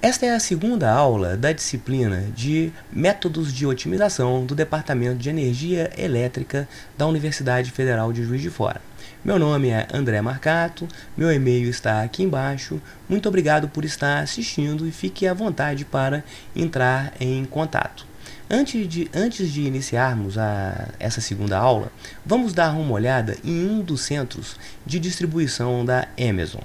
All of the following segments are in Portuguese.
Esta é a segunda aula da disciplina de Métodos de Otimização do Departamento de Energia Elétrica da Universidade Federal de Juiz de Fora. Meu nome é André Marcato, meu e-mail está aqui embaixo. Muito obrigado por estar assistindo e fique à vontade para entrar em contato. Antes de iniciarmos essa segunda aula, vamos dar uma olhada em um dos centros de distribuição da Amazon.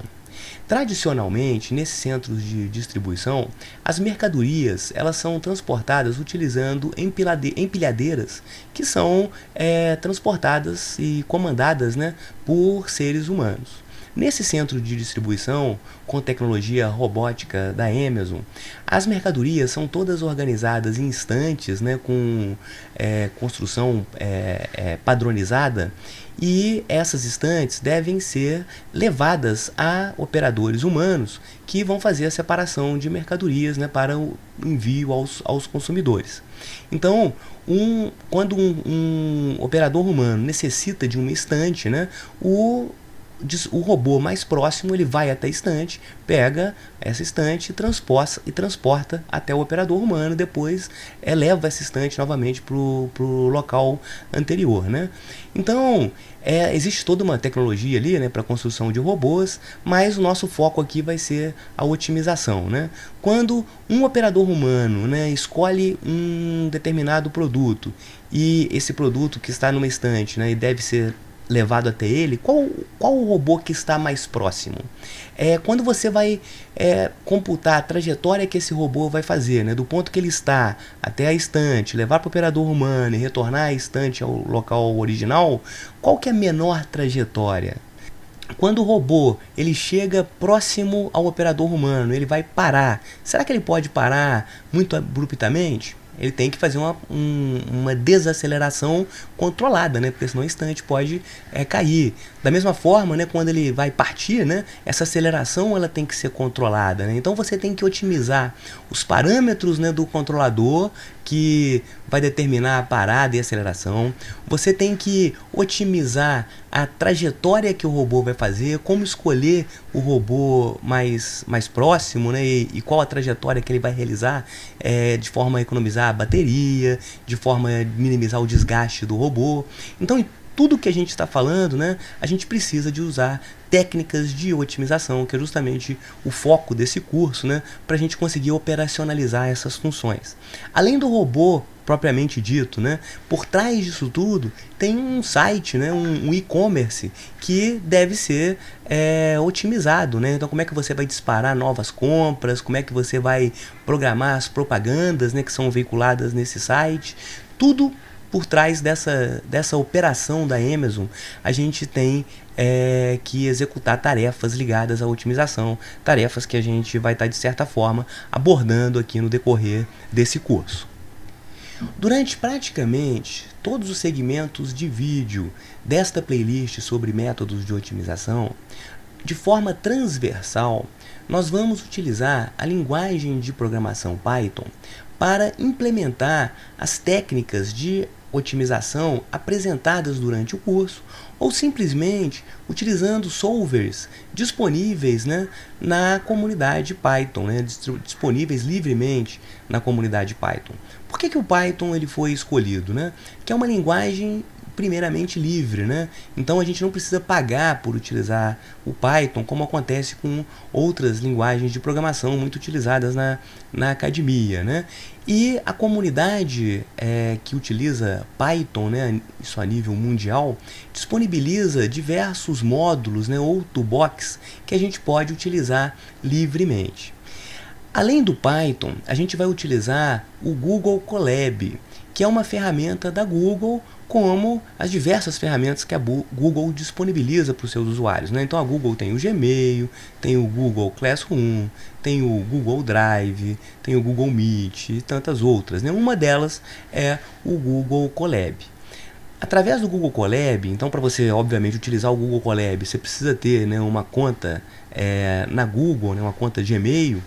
Tradicionalmente, nesses centros de distribuição, as mercadorias elas são transportadas utilizando empilhadeiras que são transportadas e comandadas, né, por seres humanos. Nesse centro de distribuição, com tecnologia robótica da Amazon, as mercadorias são todas organizadas em estantes, né, com construção padronizada, e essas estantes devem ser levadas a operadores humanos que vão fazer a separação de mercadorias, né, para o envio aos consumidores. Então, quando um operador humano necessita de uma estante, né, o robô mais próximo ele vai até a estante, pega essa estante e transporta até o operador humano, depois leva essa estante novamente para o local anterior, né? Então existe toda uma tecnologia ali, né, para a construção de robôs, mas o nosso foco aqui vai ser a otimização, né? Quando um operador humano, né, escolhe um determinado produto e esse produto que está numa estante, né, e deve ser levado até ele, qual o robô que está mais próximo? Quando você vai computar a trajetória que esse robô vai fazer, né, do ponto que ele está até a estante, levar para o operador humano e retornar a estante ao local original, qual que é a menor trajetória? Quando o robô ele chega próximo ao operador humano, ele vai parar. Será que ele pode parar muito abruptamente? Ele tem que fazer uma desaceleração controlada, né? Porque senão o instante pode cair. Da mesma forma, né, quando ele vai partir, né, essa aceleração ela tem que ser controlada, né? Então você tem que otimizar os parâmetros, né, do controlador que vai determinar a parada e a aceleração. Você tem que otimizar a trajetória que o robô vai fazer, como escolher o robô mais próximo, né, e qual a trajetória que ele vai realizar, de forma a economizar a bateria, de forma a minimizar o desgaste do robô. Então, em tudo que a gente está falando, né, a gente precisa de usar técnicas de otimização, que é justamente o foco desse curso, né, para a gente conseguir operacionalizar essas funções. Além do robô propriamente dito, né, por trás disso tudo tem um site, né, um e-commerce que deve ser otimizado, né? Então como é que você vai disparar novas compras, como é que você vai programar as propagandas, né, que são veiculadas nesse site, tudo por trás dessa operação da Amazon. A gente tem que executar tarefas ligadas à otimização, tarefas que a gente vai estar de certa forma abordando aqui no decorrer desse curso. Durante praticamente todos os segmentos de vídeo desta playlist sobre métodos de otimização, de forma transversal, nós vamos utilizar a linguagem de programação Python para implementar as técnicas de otimização apresentadas durante o curso, ou simplesmente utilizando solvers disponíveis, né, na comunidade Python, né, disponíveis livremente na comunidade Python. Por que o Python ele foi escolhido, né? Que é uma linguagem primeiramente livre, né? Então a gente não precisa pagar por utilizar o Python, como acontece com outras linguagens de programação muito utilizadas na academia, né? E a comunidade que utiliza Python, né, isso a nível mundial, disponibiliza diversos módulos, né, ou toolbox que a gente pode utilizar livremente. Além do Python, a gente vai utilizar o Google Colab, que é uma ferramenta da Google, como as diversas ferramentas que a Google disponibiliza para os seus usuários, né? Então a Google tem o Gmail, tem o Google Classroom, tem o Google Drive, tem o Google Meet e tantas outras, né? Uma delas é o Google Colab. Através do Google Colab, então para você, obviamente, utilizar o Google Colab, você precisa ter, né, uma conta na Google, né, uma conta de e-mail.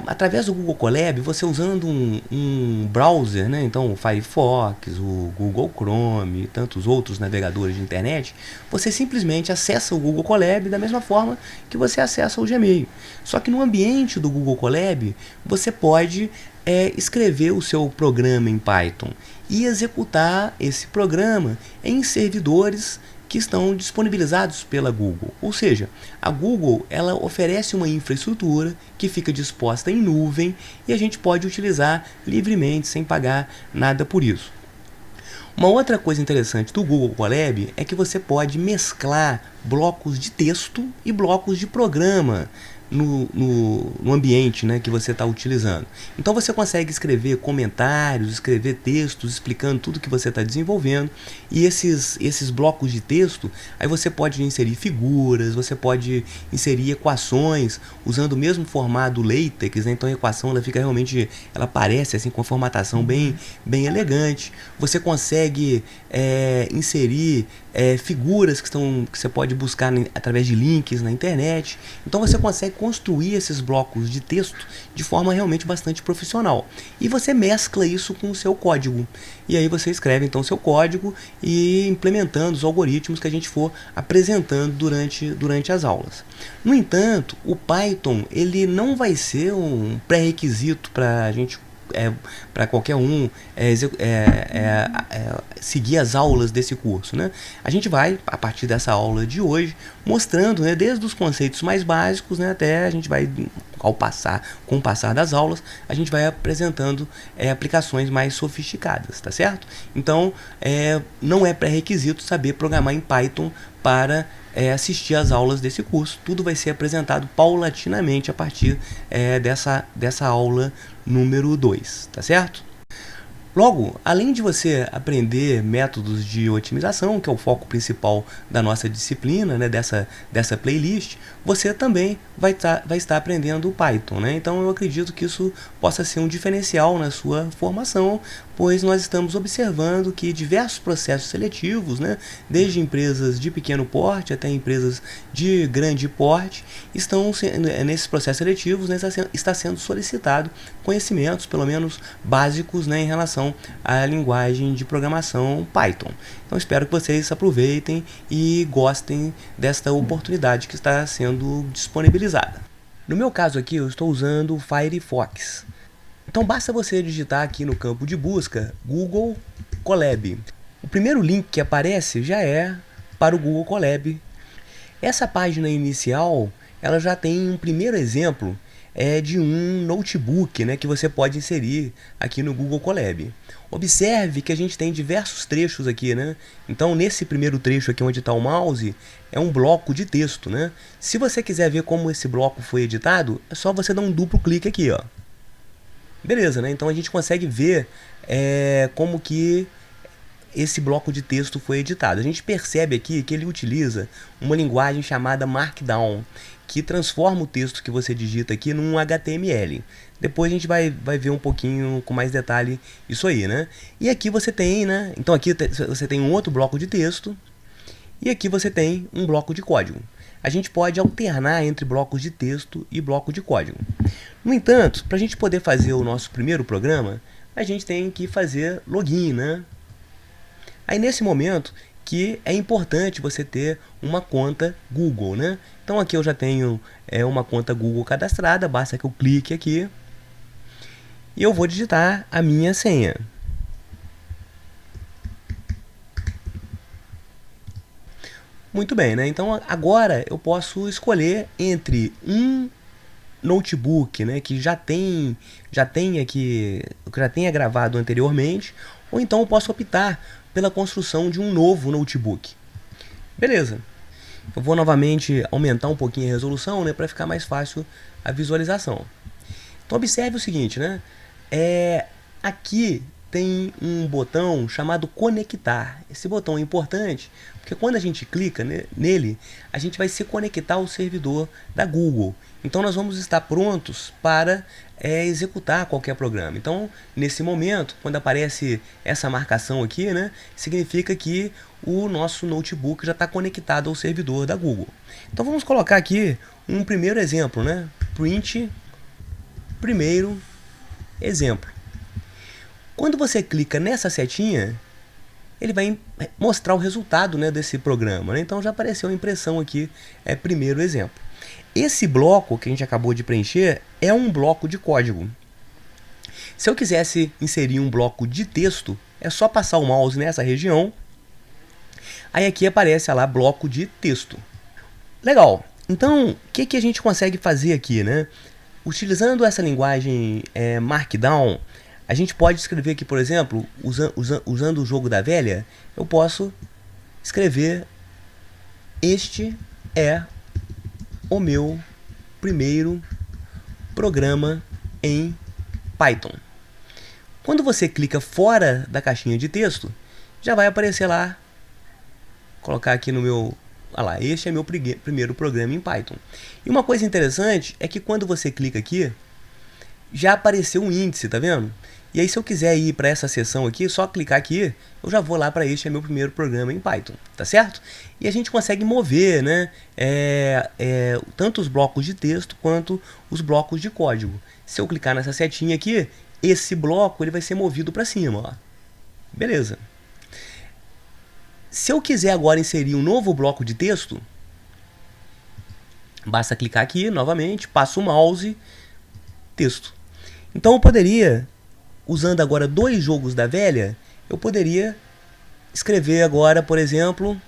Através do Google Colab, você usando um browser, né, então o Firefox, o Google Chrome e tantos outros navegadores de internet, você simplesmente acessa o Google Colab da mesma forma que você acessa o Gmail. Só que no ambiente do Google Colab, você pode escrever o seu programa em Python e executar esse programa em servidores que estão disponibilizados pela Google. Ou seja, a Google ela oferece uma infraestrutura que fica disposta em nuvem e a gente pode utilizar livremente sem pagar nada por isso. Uma outra coisa interessante do Google Colab é que você pode mesclar blocos de texto e blocos de programa no ambiente, né, que você está utilizando. Então você consegue escrever comentários, escrever textos explicando tudo que você está desenvolvendo, e esses blocos de texto, aí você pode inserir figuras, você pode inserir equações usando o mesmo formato LaTeX, né? Então a equação ela fica realmente, ela parece assim com uma formatação bem elegante. Você consegue inserir figuras que você pode buscar através de links na internet. Então você consegue construir esses blocos de texto de forma realmente bastante profissional. E você mescla isso com o seu código. E aí você escreve então o seu código e implementando os algoritmos que a gente for apresentando durante as aulas. No entanto, o Python ele não vai ser um pré-requisito para a gente para qualquer um seguir as aulas desse curso, né? A gente vai, a partir dessa aula de hoje, mostrando, né, desde os conceitos mais básicos, né, até a gente vai, com o passar das aulas, a gente vai apresentando aplicações mais sofisticadas, tá certo? Então, não é pré-requisito saber programar em Python para assistir às aulas desse curso. Tudo vai ser apresentado paulatinamente a partir dessa aula número 2, tá certo? Logo, além de você aprender métodos de otimização, que é o foco principal da nossa disciplina, né, dessa playlist, você também vai estar aprendendo o Python, né? Então eu acredito que isso possa ser um diferencial na sua formação, pois nós estamos observando que diversos processos seletivos, né, desde empresas de pequeno porte até empresas de grande porte, nesses processos seletivos, né, está sendo solicitado conhecimentos, pelo menos básicos, né, em relação à linguagem de programação Python. Então espero que vocês aproveitem e gostem desta oportunidade que está sendo disponibilizada. No meu caso aqui, eu estou usando o Firefox. Então basta você digitar aqui no campo de busca Google Colab. O primeiro link que aparece já é para o Google Colab. Essa página inicial, ela já tem um primeiro exemplo de um notebook, né, que você pode inserir aqui no Google Colab. Observe que a gente tem diversos trechos aqui, né? Então nesse primeiro trecho aqui onde está o mouse é um bloco de texto, né? Se você quiser ver como esse bloco foi editado, é só você dar um duplo clique aqui, ó. Beleza, né? Então a gente consegue ver como que esse bloco de texto foi editado. A gente percebe aqui que ele utiliza uma linguagem chamada Markdown, que transforma o texto que você digita aqui num HTML. Depois a gente vai ver um pouquinho com mais detalhe isso aí, né? E aqui você tem, né? Então aqui você tem um outro bloco de texto e aqui você tem um bloco de código. A gente pode alternar entre blocos de texto e bloco de código. No entanto, para a gente poder fazer o nosso primeiro programa, a gente tem que fazer login, né? Aí nesse momento que é importante você ter uma conta Google, né? Então aqui eu já tenho uma conta Google cadastrada, basta que eu clique aqui e eu vou digitar a minha senha. Muito bem, né? Então agora eu posso escolher entre um notebook, né, que já tenha gravado anteriormente, ou então eu posso optar pela construção de um novo notebook. Beleza. Eu vou novamente aumentar um pouquinho a resolução, né, para ficar mais fácil a visualização. Então observe o seguinte, né? Aqui tem um botão chamado conectar. Esse botão é importante porque quando a gente clica nele, a gente vai se conectar ao servidor da Google. Então nós vamos estar prontos para executar qualquer programa. Então, nesse momento, quando aparece essa marcação aqui, né, significa que o nosso notebook já está conectado ao servidor da Google. Então vamos colocar aqui um primeiro exemplo, né? Print primeiro exemplo. Quando você clica nessa setinha, ele vai mostrar o resultado, né, desse programa, né? Então já apareceu a impressão aqui, primeiro exemplo. Esse bloco que a gente acabou de preencher é um bloco de código. Se eu quisesse inserir um bloco de texto, é só passar o mouse nessa região. Aí aqui aparece lá bloco de texto. Legal. Então, o que a gente consegue fazer aqui, né? Utilizando essa linguagem Markdown, a gente pode escrever aqui, por exemplo, usando o jogo da velha, eu posso escrever: este é o meu primeiro programa em Python. Quando você clica fora da caixinha de texto, já vai aparecer lá, colocar aqui no meu, olha lá, este é meu primeiro programa em Python. E uma coisa interessante é que quando você clica aqui, já apareceu um índice, tá vendo? E aí se eu quiser ir para essa seção aqui, só clicar aqui, eu já vou lá para este é meu primeiro programa em Python, tá certo? E a gente consegue mover, né, tanto os blocos de texto quanto os blocos de código. Se eu clicar nessa setinha aqui, esse bloco ele vai ser movido para cima, ó. Beleza. Se eu quiser agora inserir um novo bloco de texto, basta clicar aqui novamente, passo o mouse, texto. Então eu poderia, usando agora dois jogos da velha, eu poderia escrever agora, por exemplo,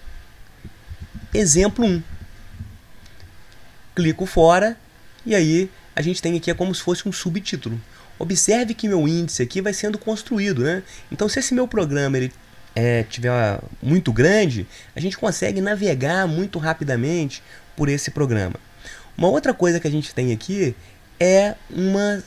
exemplo 1. Clico fora e aí a gente tem aqui como se fosse um subtítulo. Observe que meu índice aqui vai sendo construído, né? Então se esse meu programa ele tiver muito grande, a gente consegue navegar muito rapidamente por esse programa. Uma outra coisa que a gente tem aqui é uma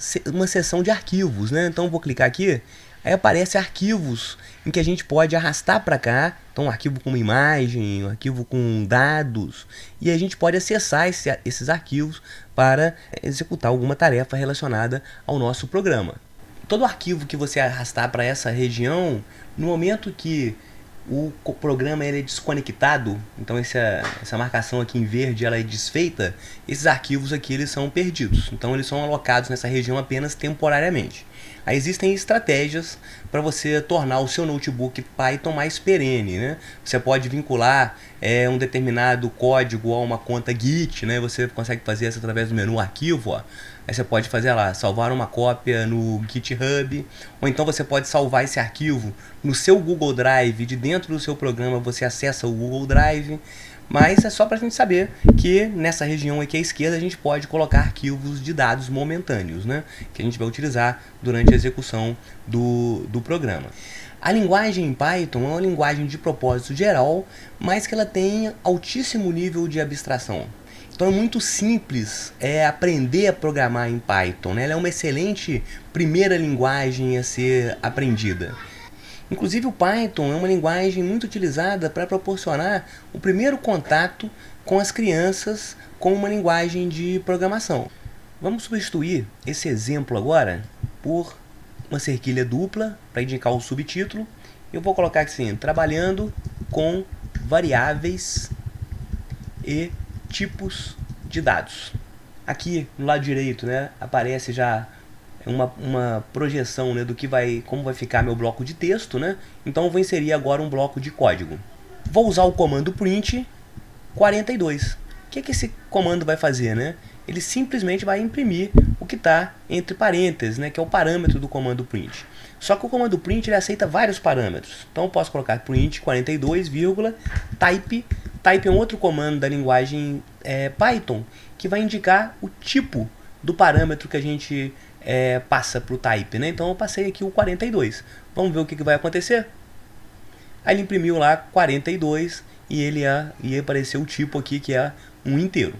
seção de arquivos, né? Então eu vou clicar aqui, aí aparece arquivos em que a gente pode arrastar para cá, então um arquivo com uma imagem, um arquivo com dados, e a gente pode acessar esses arquivos para executar alguma tarefa relacionada ao nosso programa. Todo arquivo que você arrastar para essa região, no momento que o programa ele é desconectado, então essa marcação aqui em verde ela é desfeita, esses arquivos aqui eles são perdidos, então eles são alocados nessa região apenas temporariamente. Aí existem estratégias para você tornar o seu notebook Python mais perene, né? Você pode vincular um determinado código a uma conta Git, né? Você consegue fazer isso através do menu arquivo, ó. Aí você pode fazer lá, salvar uma cópia no GitHub, ou então você pode salvar esse arquivo no seu Google Drive, de dentro do seu programa você acessa o Google Drive, mas é só para a gente saber que nessa região aqui à esquerda a gente pode colocar arquivos de dados momentâneos, né, que a gente vai utilizar durante a execução do programa. A linguagem Python é uma linguagem de propósito geral, mas que ela tem altíssimo nível de abstração. Então é muito simples aprender a programar em Python, né? Ela é uma excelente primeira linguagem a ser aprendida. Inclusive o Python é uma linguagem muito utilizada para proporcionar o primeiro contato com as crianças com uma linguagem de programação. Vamos substituir esse exemplo agora por uma cerquilha dupla para indicar o subtítulo. Eu vou colocar assim, trabalhando com variáveis e tipos de dados. Aqui no lado direito, né, aparece já uma projeção, né, do que como vai ficar meu bloco de texto, né? Então eu vou inserir agora um bloco de código. Vou usar o comando print 42. O que esse comando vai fazer, né? Ele simplesmente vai imprimir o que está entre parênteses, né, que é o parâmetro do comando print. Só que o comando print ele aceita vários parâmetros. Então eu posso colocar print 42, type. Type é um outro comando da linguagem Python que vai indicar o tipo do parâmetro que a gente passa para o type, né? Então eu passei aqui o 42. Vamos ver o que vai acontecer? Aí ele imprimiu lá 42 e ele ia aparecer o tipo aqui que é um inteiro.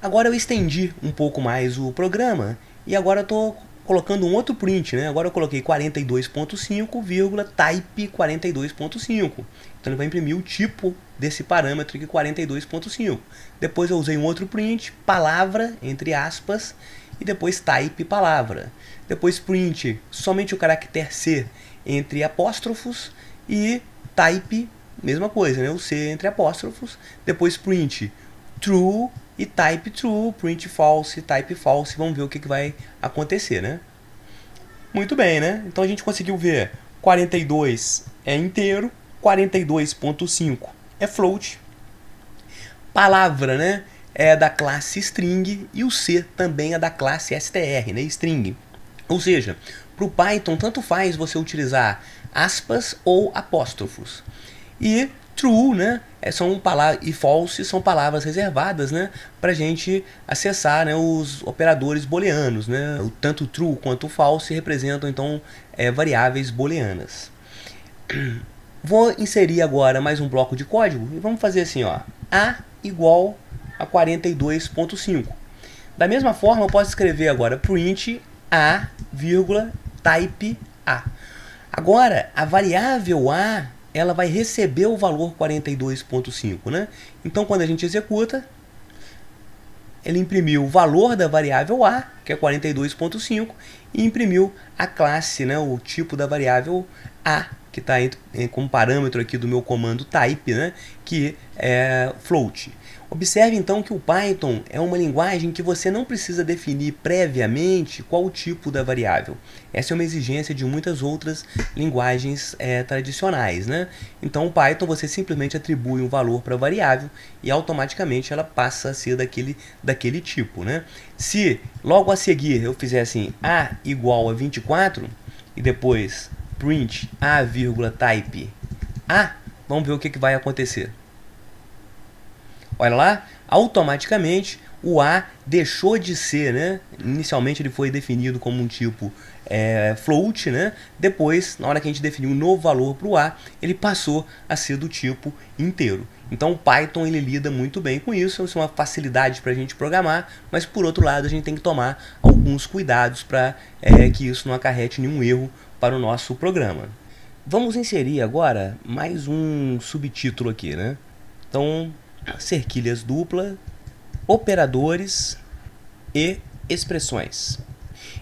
Agora eu estendi um pouco mais o programa e agora eu estou colocando um outro print, né? Agora eu coloquei 42.5, type 42.5. Então ele vai imprimir o tipo desse parâmetro aqui, 42.5. Depois eu usei um outro print, palavra, entre aspas, e depois type palavra. Depois print somente o caractere C entre apóstrofos e type, mesma coisa, né? O C entre apóstrofos. Depois print true e type true, print false, type false. Vamos ver o que vai acontecer, né? Muito bem, né? Então a gente conseguiu ver 42 é inteiro, 42.5 é float. Palavra, né? É da classe string e o C também é da classe str, né? String. Ou seja, para o Python tanto faz você utilizar aspas ou apóstrofos. E true, né, e false são palavras reservadas, né, para a gente acessar, né, os operadores booleanos, né. Tanto true quanto false representam então variáveis booleanas. Vou inserir agora mais um bloco de código e vamos fazer assim, ó, a igual a 42.5. Da mesma forma eu posso escrever agora print a, type a. Agora a variável a ela vai receber o valor 42.5, né? Então quando a gente executa, ele imprimiu o valor da variável a, que é 42.5, e imprimiu a classe, né, o tipo da variável a, que está como parâmetro aqui do meu comando type, né, que é float. Observe então que o Python é uma linguagem que você não precisa definir previamente qual o tipo da variável. Essa é uma exigência de muitas outras linguagens tradicionais, né? Então o Python você simplesmente atribui um valor para a variável e automaticamente ela passa a ser daquele tipo, né? Se logo a seguir eu fizer assim a igual a 24 e depois print a, type a, vamos ver o que vai acontecer. Olha lá, automaticamente o A deixou de ser, né? Inicialmente ele foi definido como um tipo float, né? Depois, na hora que a gente definiu um novo valor para o A, ele passou a ser do tipo inteiro. Então o Python ele lida muito bem com isso, é uma facilidade para a gente programar, mas por outro lado a gente tem que tomar alguns cuidados para que isso não acarrete nenhum erro para o nosso programa. Vamos inserir agora mais um subtítulo aqui, né? Então, cerquilhas dupla, operadores e expressões.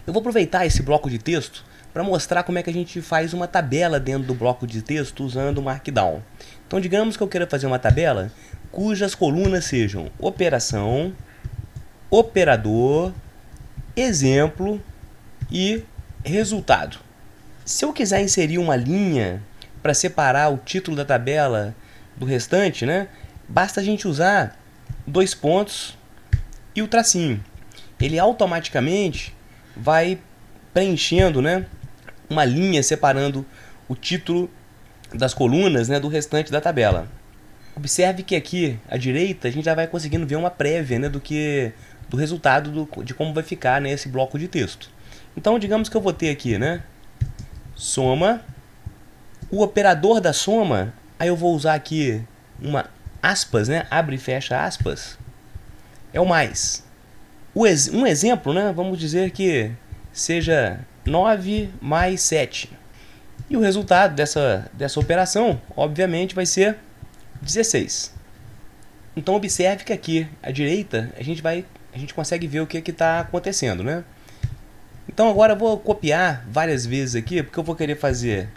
Eu vou aproveitar esse bloco de texto para mostrar como é que a gente faz uma tabela dentro do bloco de texto usando o Markdown. Então digamos que eu queira fazer uma tabela cujas colunas sejam operação, operador, exemplo e resultado. Se eu quiser inserir uma linha para separar o título da tabela do restante, né, basta a gente usar dois pontos e o tracinho. Ele automaticamente vai preenchendo, né, uma linha separando o título das colunas, né, do restante da tabela. Observe que aqui à direita a gente já vai conseguindo ver uma prévia, né, do resultado de como vai ficar, né, esse bloco de texto. Então digamos que eu vou ter aqui, né, soma, o operador da soma, aí eu vou usar aqui uma aspas, né, abre e fecha aspas, é o mais. Um exemplo, né, vamos dizer que seja 9 mais 7. E o resultado dessa operação, obviamente, vai ser 16. Então observe que aqui à direita a gente consegue ver o que está acontecendo, né? Então agora eu vou copiar várias vezes aqui, porque eu vou querer fazer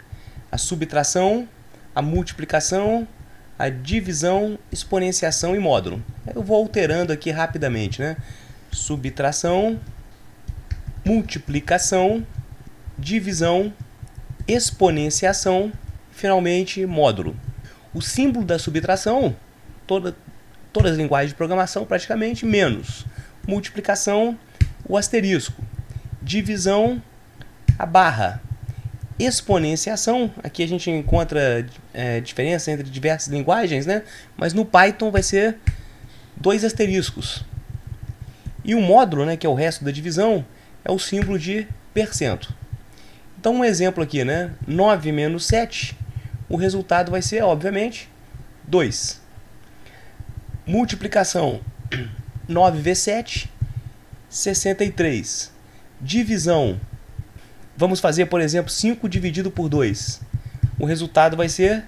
a subtração, a multiplicação, a divisão, exponenciação e módulo. Eu vou alterando aqui rapidamente, né? Subtração, multiplicação, divisão, exponenciação, finalmente módulo. O símbolo da subtração, todas as linguagens de programação praticamente, menos. Multiplicação, o asterisco. Divisão, a barra. Exponenciação, aqui a gente encontra diferença entre diversas linguagens, né? Mas no Python vai ser 2 asteriscos. E o módulo, né, que é o resto da divisão, é o símbolo de %. Então um exemplo aqui, né? 9 menos 7, o resultado vai ser, obviamente, 2. Multiplicação, 9 vezes 7, 63. Divisão, Vamos fazer, por exemplo, 5 dividido por 2. O resultado vai ser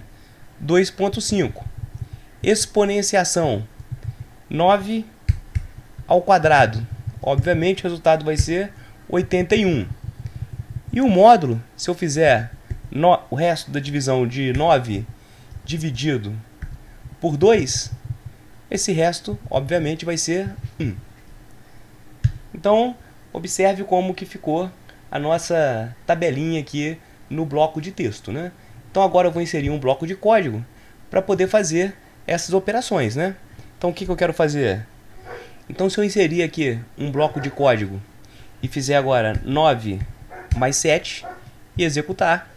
2,5. Exponenciação, 9 ao quadrado. Obviamente, o resultado vai ser 81. E o módulo, se eu fizer o resto da divisão de 9 dividido por 2, esse resto, obviamente, vai ser 1. Então, observe como que ficou a nossa tabelinha aqui no bloco de texto, né? Então, agora eu vou inserir um bloco de código para poder fazer essas operações, né? Então, o que eu quero fazer? Então, se eu inserir aqui um bloco de código e fizer agora 9 mais 7 e executar,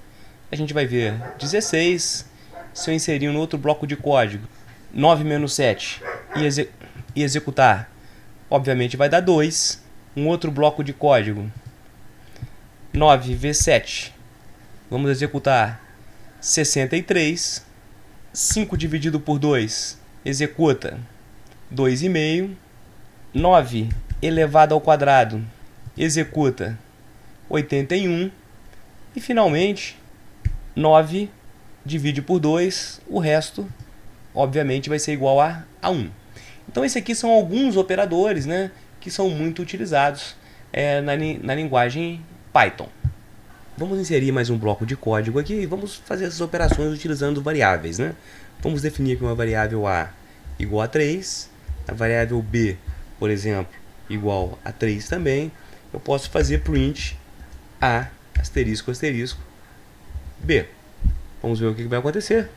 a gente vai ver 16. Se eu inserir um outro bloco de código, 9 menos 7 e executar, obviamente vai dar 2. Um outro bloco de código, 9 vezes 7, vamos executar 63. 5 dividido por 2, executa 2,5. 9 elevado ao quadrado, executa 81. E finalmente, 9 divide por 2, o resto, obviamente, vai ser igual a 1. Então, esses aqui são alguns operadores, né, que são muito utilizados na linguagem Python. Vamos inserir mais um bloco de código aqui e vamos fazer essas operações utilizando variáveis, né? Vamos definir aqui uma variável A igual a 3, a variável B, por exemplo, igual a 3 também. Eu posso fazer print A, asterisco, asterisco, B. Vamos ver o que vai acontecer.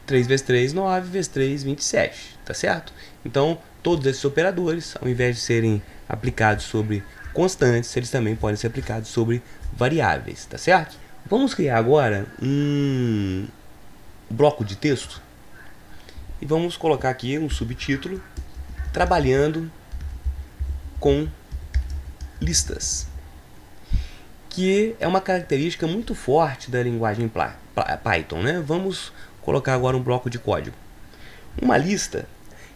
3 vezes 3, 9, vezes 3, 27, tá certo? Então, todos esses operadores, ao invés de serem aplicados sobre constantes, eles também podem ser aplicados sobre variáveis, tá certo? Vamos criar agora um bloco de texto e vamos colocar aqui um subtítulo, trabalhando com listas, que é uma característica muito forte da linguagem Python, né? Vamos colocar agora um bloco de código. Uma lista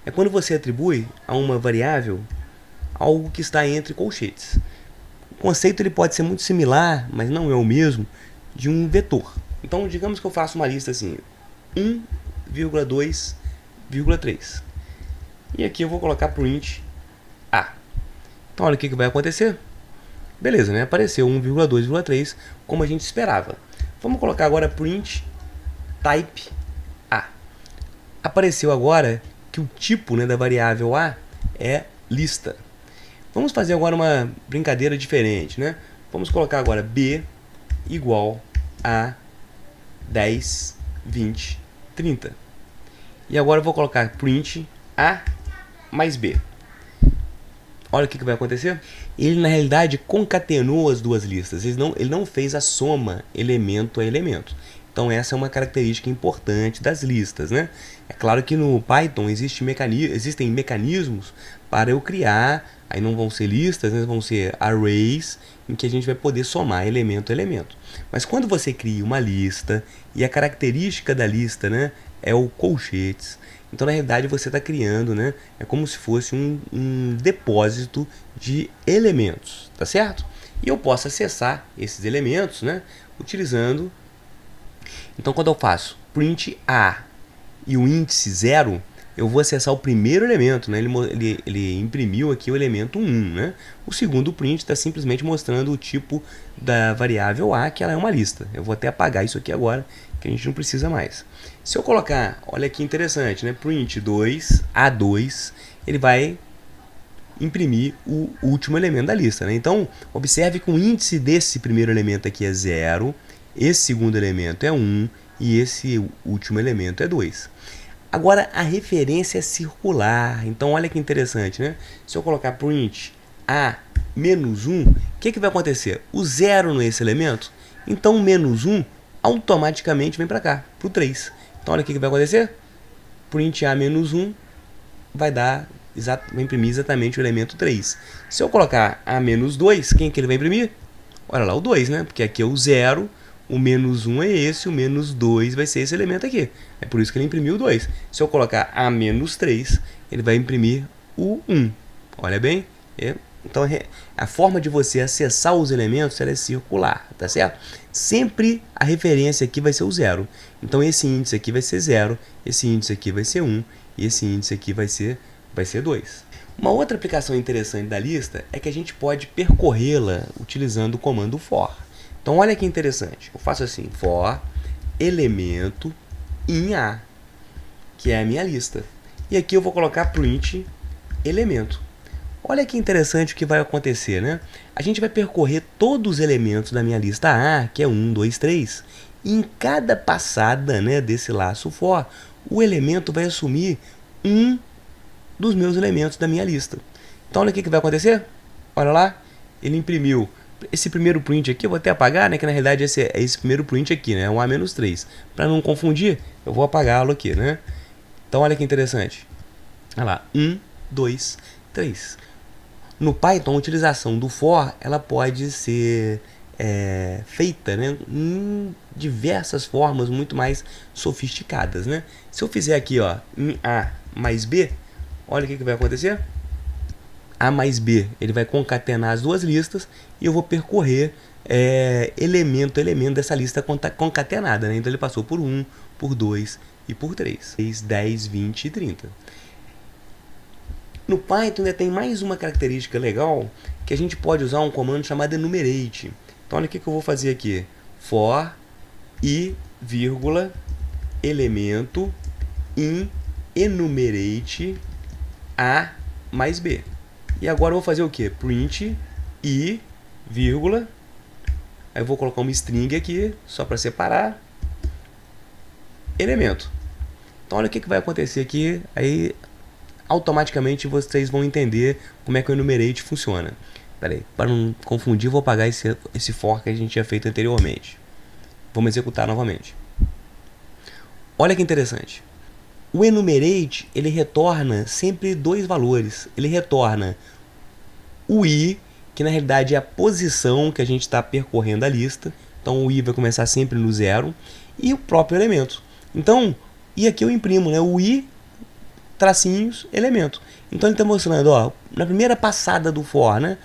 é quando você atribui a uma variável algo que está entre colchetes. O conceito ele pode ser muito similar, mas não é o mesmo, de um vetor. Então, digamos que eu faço uma lista assim, 1,2,3. E aqui eu vou colocar print A. Então, olha o que vai acontecer. Beleza, né? Apareceu 1,2,3, como a gente esperava. Vamos colocar agora print type A. Apareceu agora que o tipo, né, da variável A é lista. Vamos fazer agora uma brincadeira diferente, né? Vamos colocar agora B igual a 10, 20, 30. E agora eu vou colocar print A mais B. Olha o que vai acontecer. Ele, na realidade, concatenou as duas listas. Ele não fez a soma elemento a elemento. Então, essa é uma característica importante das listas, né? É claro que no Python existem mecanismos para eu criar, aí não vão ser listas, né? Vão ser arrays, em que a gente vai poder somar elemento a elemento. Mas quando você cria uma lista, e a característica da lista, né, é o colchetes, então na realidade você está criando, né, é como se fosse um depósito de elementos, tá certo? E eu posso acessar esses elementos, né, utilizando. Então, quando eu faço print A e o índice 0, eu vou acessar o primeiro elemento, né? Ele imprimiu aqui o elemento 1, né? O segundo print está simplesmente mostrando o tipo da variável A, que ela é uma lista. Eu vou até apagar isso aqui agora, que a gente não precisa mais. Se eu colocar, olha que interessante, né? Print 2, A2, ele vai imprimir o último elemento da lista, né? Então, observe que o índice desse primeiro elemento aqui é 0, esse segundo elemento é 1 e esse último elemento é 2. Agora, a referência é circular. Então, olha que interessante, né? Se eu colocar print A menos 1, o que vai acontecer? O 0 nesse elemento, então o menos 1 automaticamente vem para cá, para o 3. Então, olha o que vai acontecer? Print A menos 1 vai imprimir exatamente o elemento 3. Se eu colocar A menos 2, quem que ele vai imprimir? Olha lá, o 2, né? Porque aqui é o 0, o menos 1 é esse, o menos 2 vai ser esse elemento aqui. É por isso que ele imprimiu o 2. Se eu colocar A menos 3, ele vai imprimir o 1. Olha bem, Então a forma de você acessar os elementos ela é circular, tá certo? Sempre a referência aqui vai ser o zero. Então esse índice aqui vai ser 0, esse índice aqui vai ser 1 e esse índice aqui vai ser 2. Uma outra aplicação interessante da lista é que a gente pode percorrê-la utilizando o comando for. Então olha que interessante, eu faço assim, for elemento in A, que é a minha lista. E aqui eu vou colocar print elemento. Olha que interessante o que vai acontecer, né? A gente vai percorrer todos os elementos da minha lista A, que é 1, 2, 3, e em cada passada, né, desse laço for, o elemento vai assumir um dos meus elementos da minha lista. Então olha o que vai acontecer. Olha lá, ele imprimiu esse primeiro print aqui, eu vou até apagar, né, que na realidade é esse primeiro print aqui, né, um A-3. Para não confundir, eu vou apagá-lo aqui, né? Então olha que interessante. Olha lá, 1, 2, 3. No Python, a utilização do for ela pode ser feita, né, em diversas formas muito mais sofisticadas, né? Se eu fizer aqui, ó, em A mais B, olha o que vai acontecer. A mais B, ele vai concatenar as duas listas e eu vou percorrer elemento a elemento dessa lista concatenada, né? Então ele passou por 1, por 2 e por 3. 10, 20 e 30. No Python ainda tem mais uma característica legal, que a gente pode usar um comando chamado enumerate. Então olha o que eu vou fazer aqui. For i, vírgula, elemento in enumerate A mais B. E agora eu vou fazer o que? Print i, vírgula, aí eu vou colocar uma string aqui, só para separar, elemento. Então olha o que vai acontecer aqui, aí automaticamente vocês vão entender como é que o enumerate funciona. Peraí, para não confundir, vou apagar esse for que a gente tinha feito anteriormente. Vamos executar novamente. Olha que interessante. O enumerate, ele retorna sempre dois valores. Ele retorna o i, que na realidade é a posição que a gente está percorrendo a lista. Então o i vai começar sempre no 0. E o próprio elemento. Então, e aqui eu imprimo, né, o i, tracinhos, elemento. Então ele está mostrando, ó, na primeira passada do for, né,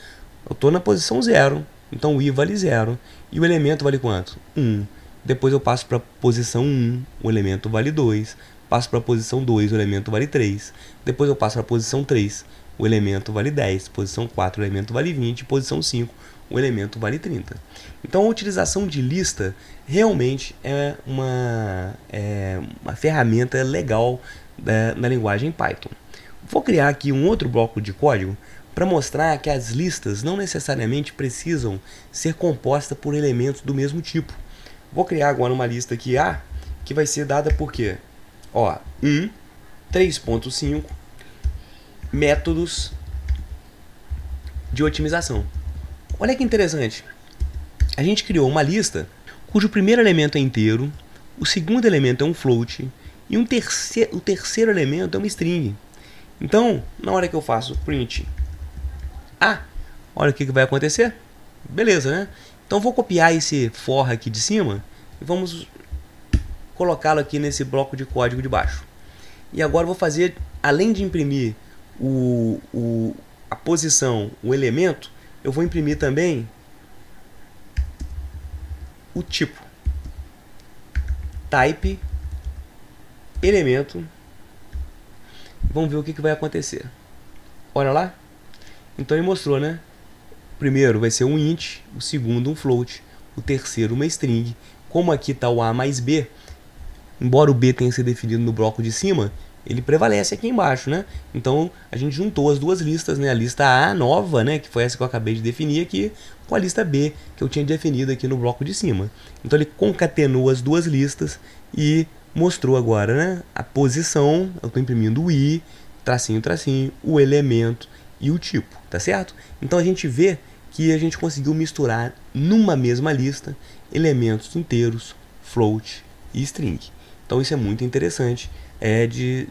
eu estou na posição 0. Então o i vale 0. E o elemento vale quanto? 1. Depois eu passo para a posição 1, o elemento vale 2. Passo para a posição 2, o elemento vale 3. Depois eu passo para a posição 3, o elemento vale 10. Posição 4, o elemento vale 20. Posição 5, o elemento vale 30. Então a utilização de lista realmente é uma ferramenta legal na linguagem Python. Vou criar aqui um outro bloco de código para mostrar que as listas não necessariamente precisam ser compostas por elementos do mesmo tipo. Vou criar agora uma lista aqui A, que vai ser dada por quê? Ó, 3.5 métodos de otimização. Olha que interessante. A gente criou uma lista cujo primeiro elemento é inteiro, o segundo elemento é um float e o terceiro elemento é uma string. Então, na hora que eu faço print A, olha o que vai acontecer. Beleza, né? Então vou copiar esse for aqui de cima e vamos colocá-lo aqui nesse bloco de código de baixo. E agora vou fazer, além de imprimir a posição, o elemento, eu vou imprimir também o tipo. Type, elemento. Vamos ver o que vai acontecer. Olha lá. Então ele mostrou, né? O primeiro vai ser um int, o segundo um float, o terceiro uma string. Como aqui está o A mais B, embora o B tenha sido definido no bloco de cima, ele prevalece aqui embaixo, né? Então a gente juntou as duas listas, né? A lista A nova, né, que foi essa que eu acabei de definir aqui, com a lista B que eu tinha definido aqui no bloco de cima. Então ele concatenou as duas listas e mostrou agora, né, a posição. Eu estou imprimindo o i, tracinho, tracinho, o elemento e o tipo, tá certo? Então a gente vê que a gente conseguiu misturar numa mesma lista elementos inteiros, float e string. Então isso é muito interessante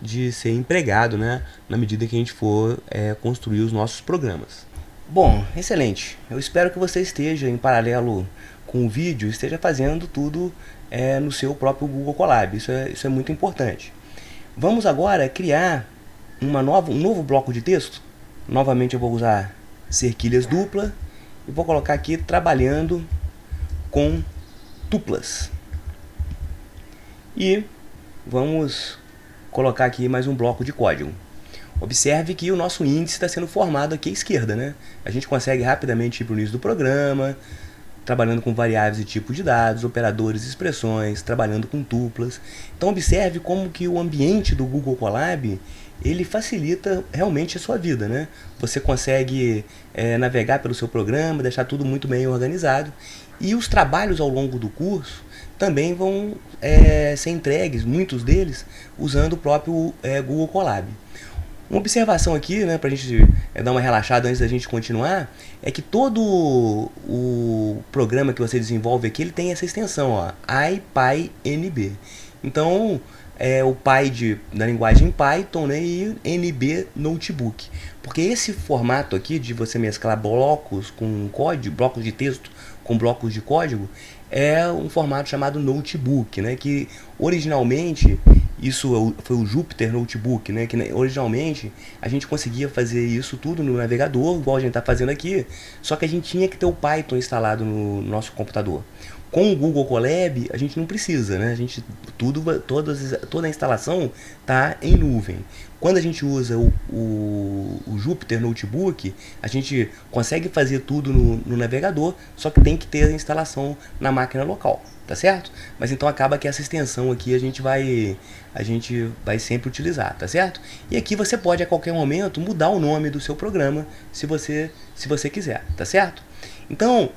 de ser empregado, né, na medida que a gente for construir os nossos programas. Bom, excelente. Eu espero que você esteja em paralelo com o vídeo, esteja fazendo tudo no seu próprio Google Colab. Isso é muito importante. Vamos agora criar um novo bloco de texto. Novamente eu vou usar cerquilhas dupla e vou colocar aqui trabalhando com tuplas. E vamos colocar aqui mais um bloco de código. Observe que o nosso índice está sendo formado aqui à esquerda, né? A gente consegue rapidamente ir para o início do programa, trabalhando com variáveis e tipos de dados, operadores e expressões, trabalhando com tuplas. Então observe como que o ambiente do Google Colab ele facilita realmente a sua vida, né? Você consegue navegar pelo seu programa, deixar tudo muito bem organizado. E os trabalhos ao longo do curso também vão ser entregues, muitos deles, usando o próprio Google Colab. Uma observação aqui, né, para a gente dar uma relaxada antes da gente continuar, é que todo o programa que você desenvolve aqui, ele tem essa extensão, ó, IPyNB. Então, o Py da linguagem Python, né, e NB Notebook. Porque esse formato aqui de você mesclar blocos com código, blocos de texto com blocos de código, é um formato chamado Notebook, né, que originalmente isso foi o Jupyter Notebook, né, que originalmente a gente conseguia fazer isso tudo no navegador, igual a gente está fazendo aqui, só que a gente tinha que ter o Python instalado no nosso computador. Com o Google Colab a gente não precisa, né? Toda a instalação está em nuvem. Quando a gente usa o Jupyter Notebook, a gente consegue fazer tudo no navegador, só que tem que ter a instalação na máquina local, tá certo? Mas então acaba que essa extensão aqui a gente vai sempre utilizar, tá certo? E aqui você pode a qualquer momento mudar o nome do seu programa, se você quiser, tá certo? Então,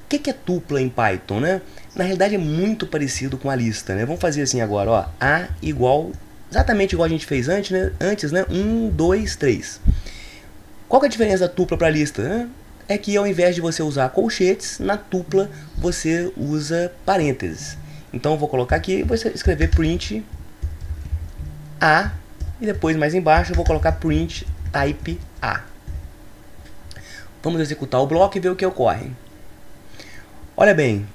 o que é tupla em Python, né? Na realidade é muito parecido com a lista, né? Vamos fazer assim agora, ó, A igual, exatamente igual a gente fez antes, né? 1, 2, 3. Qual que é a diferença da tupla para a lista, né? É que ao invés de você usar colchetes, na tupla você usa parênteses. Então eu vou colocar aqui, vou escrever print A, e depois mais embaixo eu vou colocar print type A. Vamos executar o bloco e ver o que ocorre. Olha bem,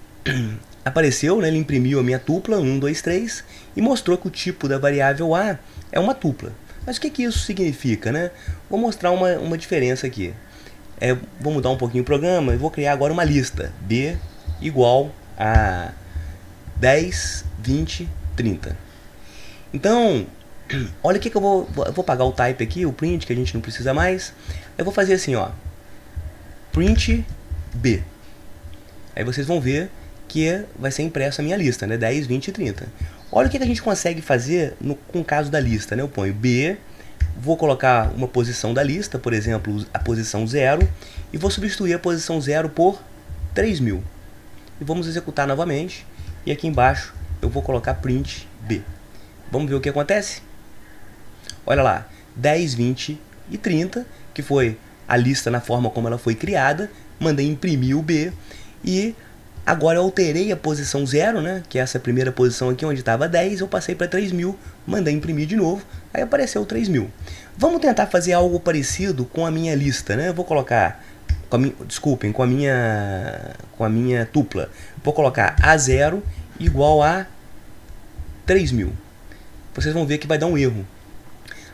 apareceu, né, ele imprimiu a minha tupla 1, 2, 3 e mostrou que o tipo da variável A é uma tupla. Mas o que isso significa, né? Vou mostrar uma diferença aqui. Vou mudar um pouquinho o programa e vou criar agora uma lista. B igual a 10, 20, 30. Então, olha o que eu vou apagar o type aqui, o print, que a gente não precisa mais. Eu vou fazer assim, ó, print B. Aí vocês vão ver que vai ser impressa a minha lista, né? 10, 20 e 30. Olha o que a gente consegue fazer com o caso da lista, né? Eu ponho B, vou colocar uma posição da lista, por exemplo, a posição 0, e vou substituir a posição 0 por 3000. E vamos executar novamente, e aqui embaixo eu vou colocar print B. Vamos ver o que acontece? Olha lá, 10, 20 e 30, que foi a lista na forma como ela foi criada, mandei imprimir o B, e agora eu alterei a posição 0, né, que é essa primeira posição aqui onde estava 10, eu passei para 3000, mandei imprimir de novo, aí apareceu 3000. Vamos tentar fazer algo parecido com a minha lista, né? Eu vou colocar, com a minha tupla, vou colocar A0 igual a 3000. Vocês vão ver que vai dar um erro.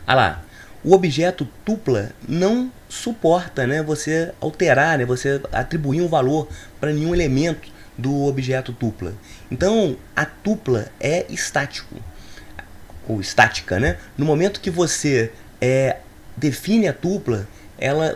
Ah lá, o objeto tupla não suporta, né, você alterar, né, você atribuir um valor para nenhum elemento do objeto tupla. Então, a tupla é estático, ou estática, né? No momento que você define a tupla,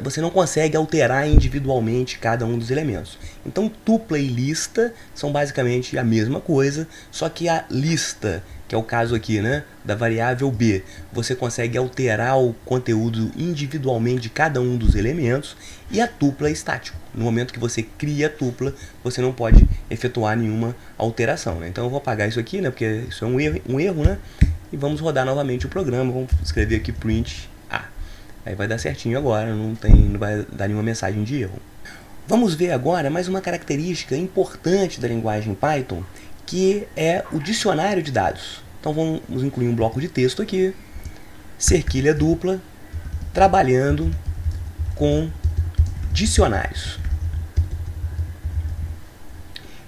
você não consegue alterar individualmente cada um dos elementos. Então, tupla e lista são basicamente a mesma coisa, só que a lista, que é o caso aqui, né, da variável B, você consegue alterar o conteúdo individualmente de cada um dos elementos, e a tupla é estático. No momento que você cria a tupla, você não pode efetuar nenhuma alteração, né? Então eu vou apagar isso aqui, né, porque isso é um erro, né? E vamos rodar novamente o programa, vamos escrever aqui print A. Aí vai dar certinho agora, não vai dar nenhuma mensagem de erro. Vamos ver agora mais uma característica importante da linguagem Python, que é o dicionário de dados. Então vamos incluir um bloco de texto aqui, cerquilha dupla, trabalhando com dicionários.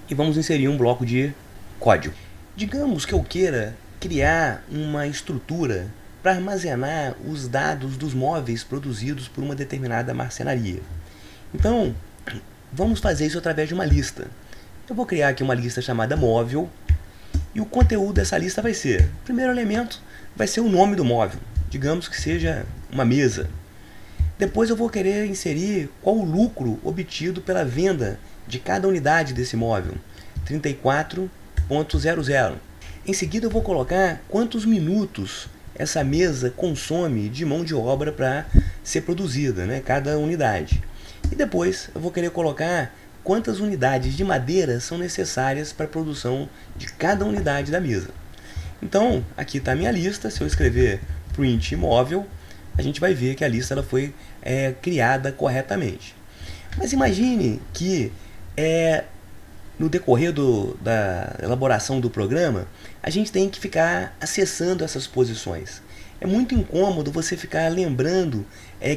E vamos inserir um bloco de código. Digamos que eu queira criar uma estrutura para armazenar os dados dos móveis produzidos por uma determinada marcenaria. Então, vamos fazer isso através de uma lista. Eu vou criar aqui uma lista chamada móvel, e o conteúdo dessa lista vai ser, o primeiro elemento vai ser o nome do móvel, digamos que seja uma mesa. Depois eu vou querer inserir qual o lucro obtido pela venda de cada unidade desse móvel, 34,00. Em seguida eu vou colocar quantos minutos essa mesa consome de mão de obra para ser produzida, né, cada unidade. E depois eu vou querer colocar quantas unidades de madeira são necessárias para a produção de cada unidade da mesa. Então, aqui está a minha lista. Se eu escrever print móvel, a gente vai ver que a lista ela foi criada corretamente. Mas imagine que no decorrer da elaboração do programa, a gente tem que ficar acessando essas posições. É muito incômodo você ficar lembrando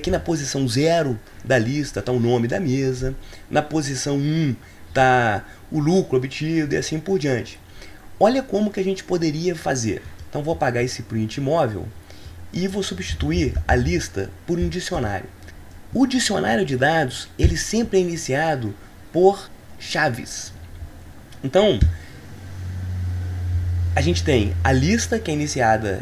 que na posição 0 da lista está o nome da mesa, na posição 1 está o lucro obtido e assim por diante. Olha como que a gente poderia fazer. Então vou apagar esse print móvel e vou substituir a lista por um dicionário. O dicionário de dados ele sempre é iniciado por chaves. Então, a gente tem a lista que é iniciada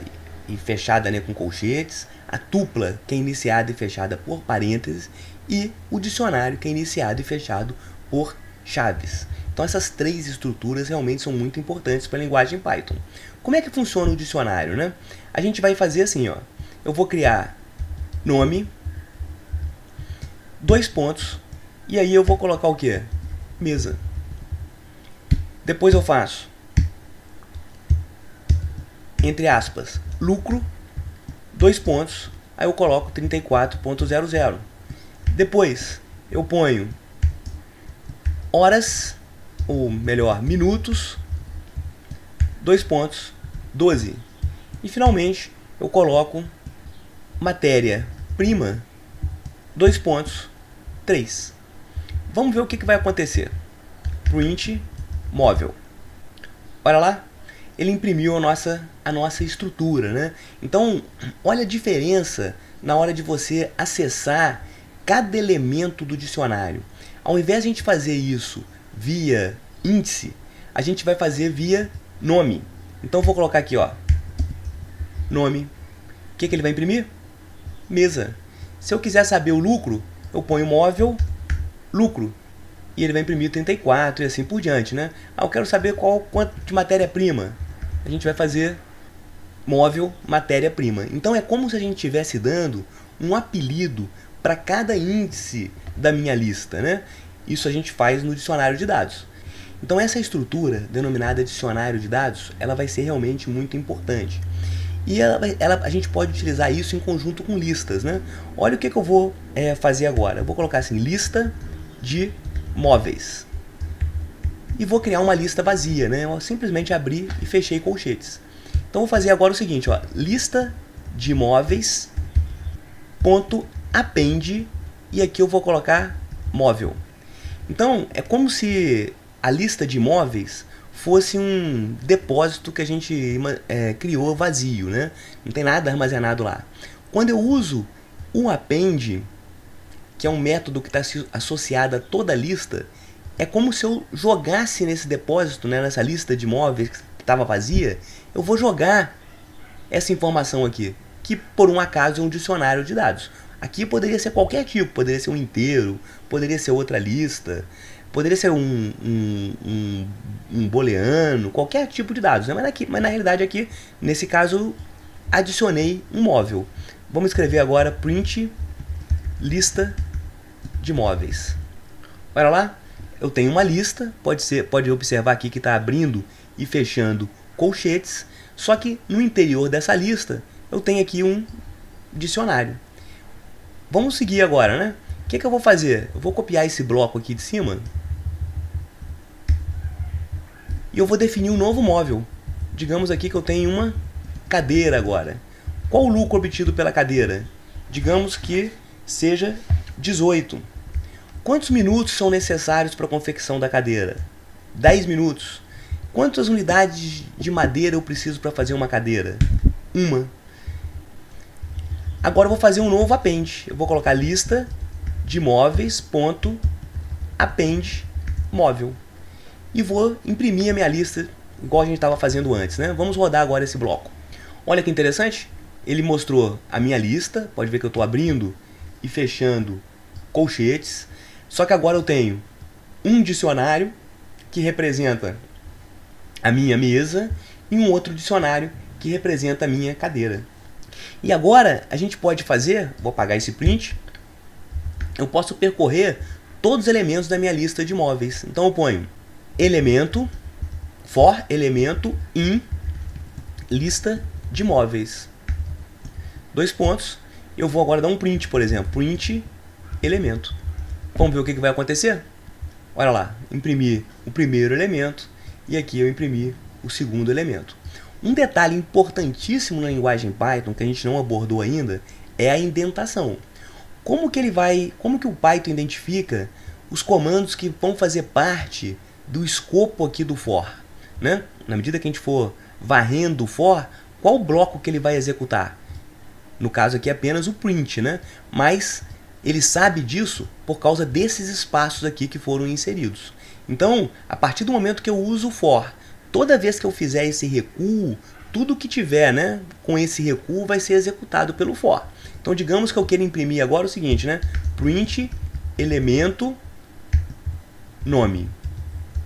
e fechada, né, com colchetes, a tupla que é iniciada e fechada por parênteses e o dicionário que é iniciado e fechado por chaves. Então essas três estruturas realmente são muito importantes para a linguagem Python. Como é que funciona o dicionário, né? A gente vai fazer assim, ó. Eu vou criar nome, dois pontos, e aí eu vou colocar o quê? Mesa. Depois eu faço, entre aspas, lucro, dois pontos, aí eu coloco 34,00. Depois eu ponho horas, ou melhor, minutos, dois pontos, 12. E finalmente eu coloco matéria prima, dois pontos, 3. Vamos ver o que vai acontecer. Print móvel. Olha lá, ele imprimiu a nossa estrutura, né? Então, olha a diferença na hora de você acessar cada elemento do dicionário. Ao invés de a gente fazer isso via índice, a gente vai fazer via nome. Então, eu vou colocar aqui, ó, nome. O que ele vai imprimir? Mesa. Se eu quiser saber o lucro, eu ponho móvel, lucro. E ele vai imprimir 34 e assim por diante, né? Eu quero saber quanto de matéria-prima. A gente vai fazer móvel matéria-prima. Então é como se a gente estivesse dando um apelido para cada índice da minha lista, né? Isso a gente faz no dicionário de dados. Então essa estrutura, denominada dicionário de dados, ela vai ser realmente muito importante. E a gente pode utilizar isso em conjunto com listas, né? Olha o que eu vou fazer agora. Eu vou colocar assim, lista de móveis. E vou criar uma lista vazia, né? Eu simplesmente abri e fechei colchetes. Então vou fazer agora o seguinte, ó, lista de móveis ponto append, e aqui eu vou colocar móvel. Então é como se a lista de móveis fosse um depósito que a gente criou vazio, né? Não tem nada armazenado lá. Quando eu uso o append, que é um método que está associado a toda a lista, é como se eu jogasse nesse depósito, né, nessa lista de móveis que estava vazia, eu vou jogar essa informação aqui, que por um acaso é um dicionário de dados. Aqui poderia ser qualquer tipo, poderia ser um inteiro, poderia ser outra lista, poderia ser um booleano, qualquer tipo de dados, né? Mas na realidade aqui, nesse caso, adicionei um móvel. Vamos escrever agora print lista de móveis. Olha lá, eu tenho uma lista, pode observar aqui que está abrindo e fechando colchetes, só que no interior dessa lista eu tenho aqui um dicionário. Vamos seguir agora, né? O que eu vou fazer? Eu vou copiar esse bloco aqui de cima e eu vou definir um novo móvel. Digamos aqui que eu tenho uma cadeira agora. Qual o lucro obtido pela cadeira? Digamos que seja 18. Quantos minutos são necessários para a confecção da cadeira? 10 minutos. Quantas unidades de madeira eu preciso para fazer uma cadeira? Uma. Agora eu vou fazer um novo append. Eu vou colocar lista de móveis.append móvel. E vou imprimir a minha lista, igual a gente estava fazendo antes, né? Vamos rodar agora esse bloco. Olha que interessante, ele mostrou a minha lista, pode ver que eu estou abrindo e fechando colchetes, só que agora eu tenho um dicionário que representa a minha mesa e um outro dicionário que representa a minha cadeira. E agora a gente pode fazer, vou apagar esse print, eu posso percorrer todos os elementos da minha lista de móveis. Então eu ponho elemento, for elemento in lista de móveis. Dois pontos. Eu vou agora dar um print, por exemplo, print elemento. Vamos ver o que vai acontecer? Olha lá, imprimir o primeiro elemento e aqui eu imprimi o segundo elemento. Um detalhe importantíssimo na linguagem Python que a gente não abordou ainda é a indentação. Como que o Python identifica os comandos que vão fazer parte do escopo aqui do for, né? Na medida que a gente for varrendo o for, qual bloco que ele vai executar? No caso aqui apenas o print, né? Mas ele sabe disso por causa desses espaços aqui que foram inseridos. Então, a partir do momento que eu uso o for, toda vez que eu fizer esse recuo, tudo que tiver, né, com esse recuo vai ser executado pelo for. Então, digamos que eu queira imprimir agora o seguinte, né? Print elemento nome.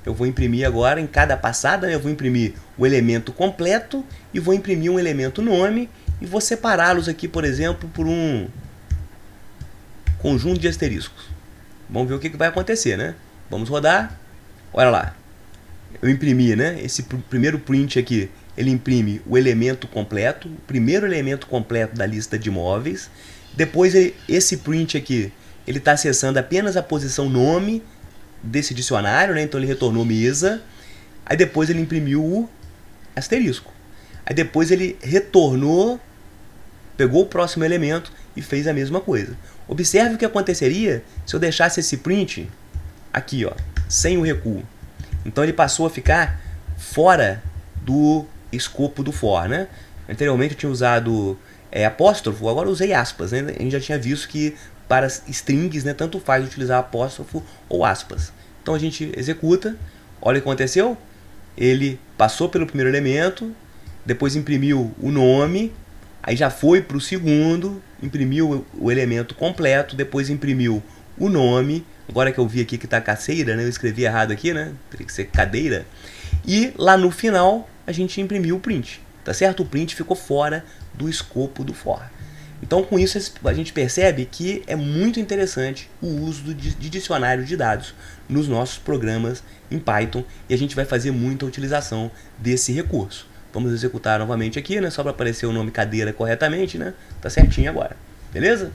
Eu vou imprimir agora em cada passada, né, eu vou imprimir o elemento completo e vou imprimir um elemento nome e vou separá-los aqui, por exemplo, por um conjunto de asteriscos. Vamos ver o que vai acontecer, né? Vamos rodar. Olha lá. Eu imprimi, né? Esse primeiro print aqui, ele imprime o elemento completo, o primeiro elemento completo da lista de móveis. Depois, esse print aqui, ele está acessando apenas a posição nome desse dicionário, né? Então ele retornou mesa. Aí depois ele imprimiu o asterisco. Aí depois ele retornou, pegou o próximo elemento e fez a mesma coisa. Observe o que aconteceria se eu deixasse esse print aqui, ó, sem o recuo. Então ele passou a ficar fora do escopo do for, né? Anteriormente eu tinha usado apóstrofo, agora eu usei aspas, né? A gente já tinha visto que para strings, né, tanto faz utilizar apóstrofo ou aspas. Então a gente executa, olha o que aconteceu. Ele passou pelo primeiro elemento, depois imprimiu o nome, aí já foi para o segundo, imprimiu o elemento completo, depois imprimiu o nome. Agora que eu vi aqui que está caceira, né? Eu escrevi errado aqui, né? Teria que ser cadeira. E lá no final a gente imprimiu o print, tá certo? O print ficou fora do escopo do for. Então com isso a gente percebe que é muito interessante o uso de dicionário de dados nos nossos programas em Python e a gente vai fazer muita utilização desse recurso. Vamos executar novamente aqui, né? Só para aparecer o nome cadeira corretamente, né? Tá certinho agora, beleza?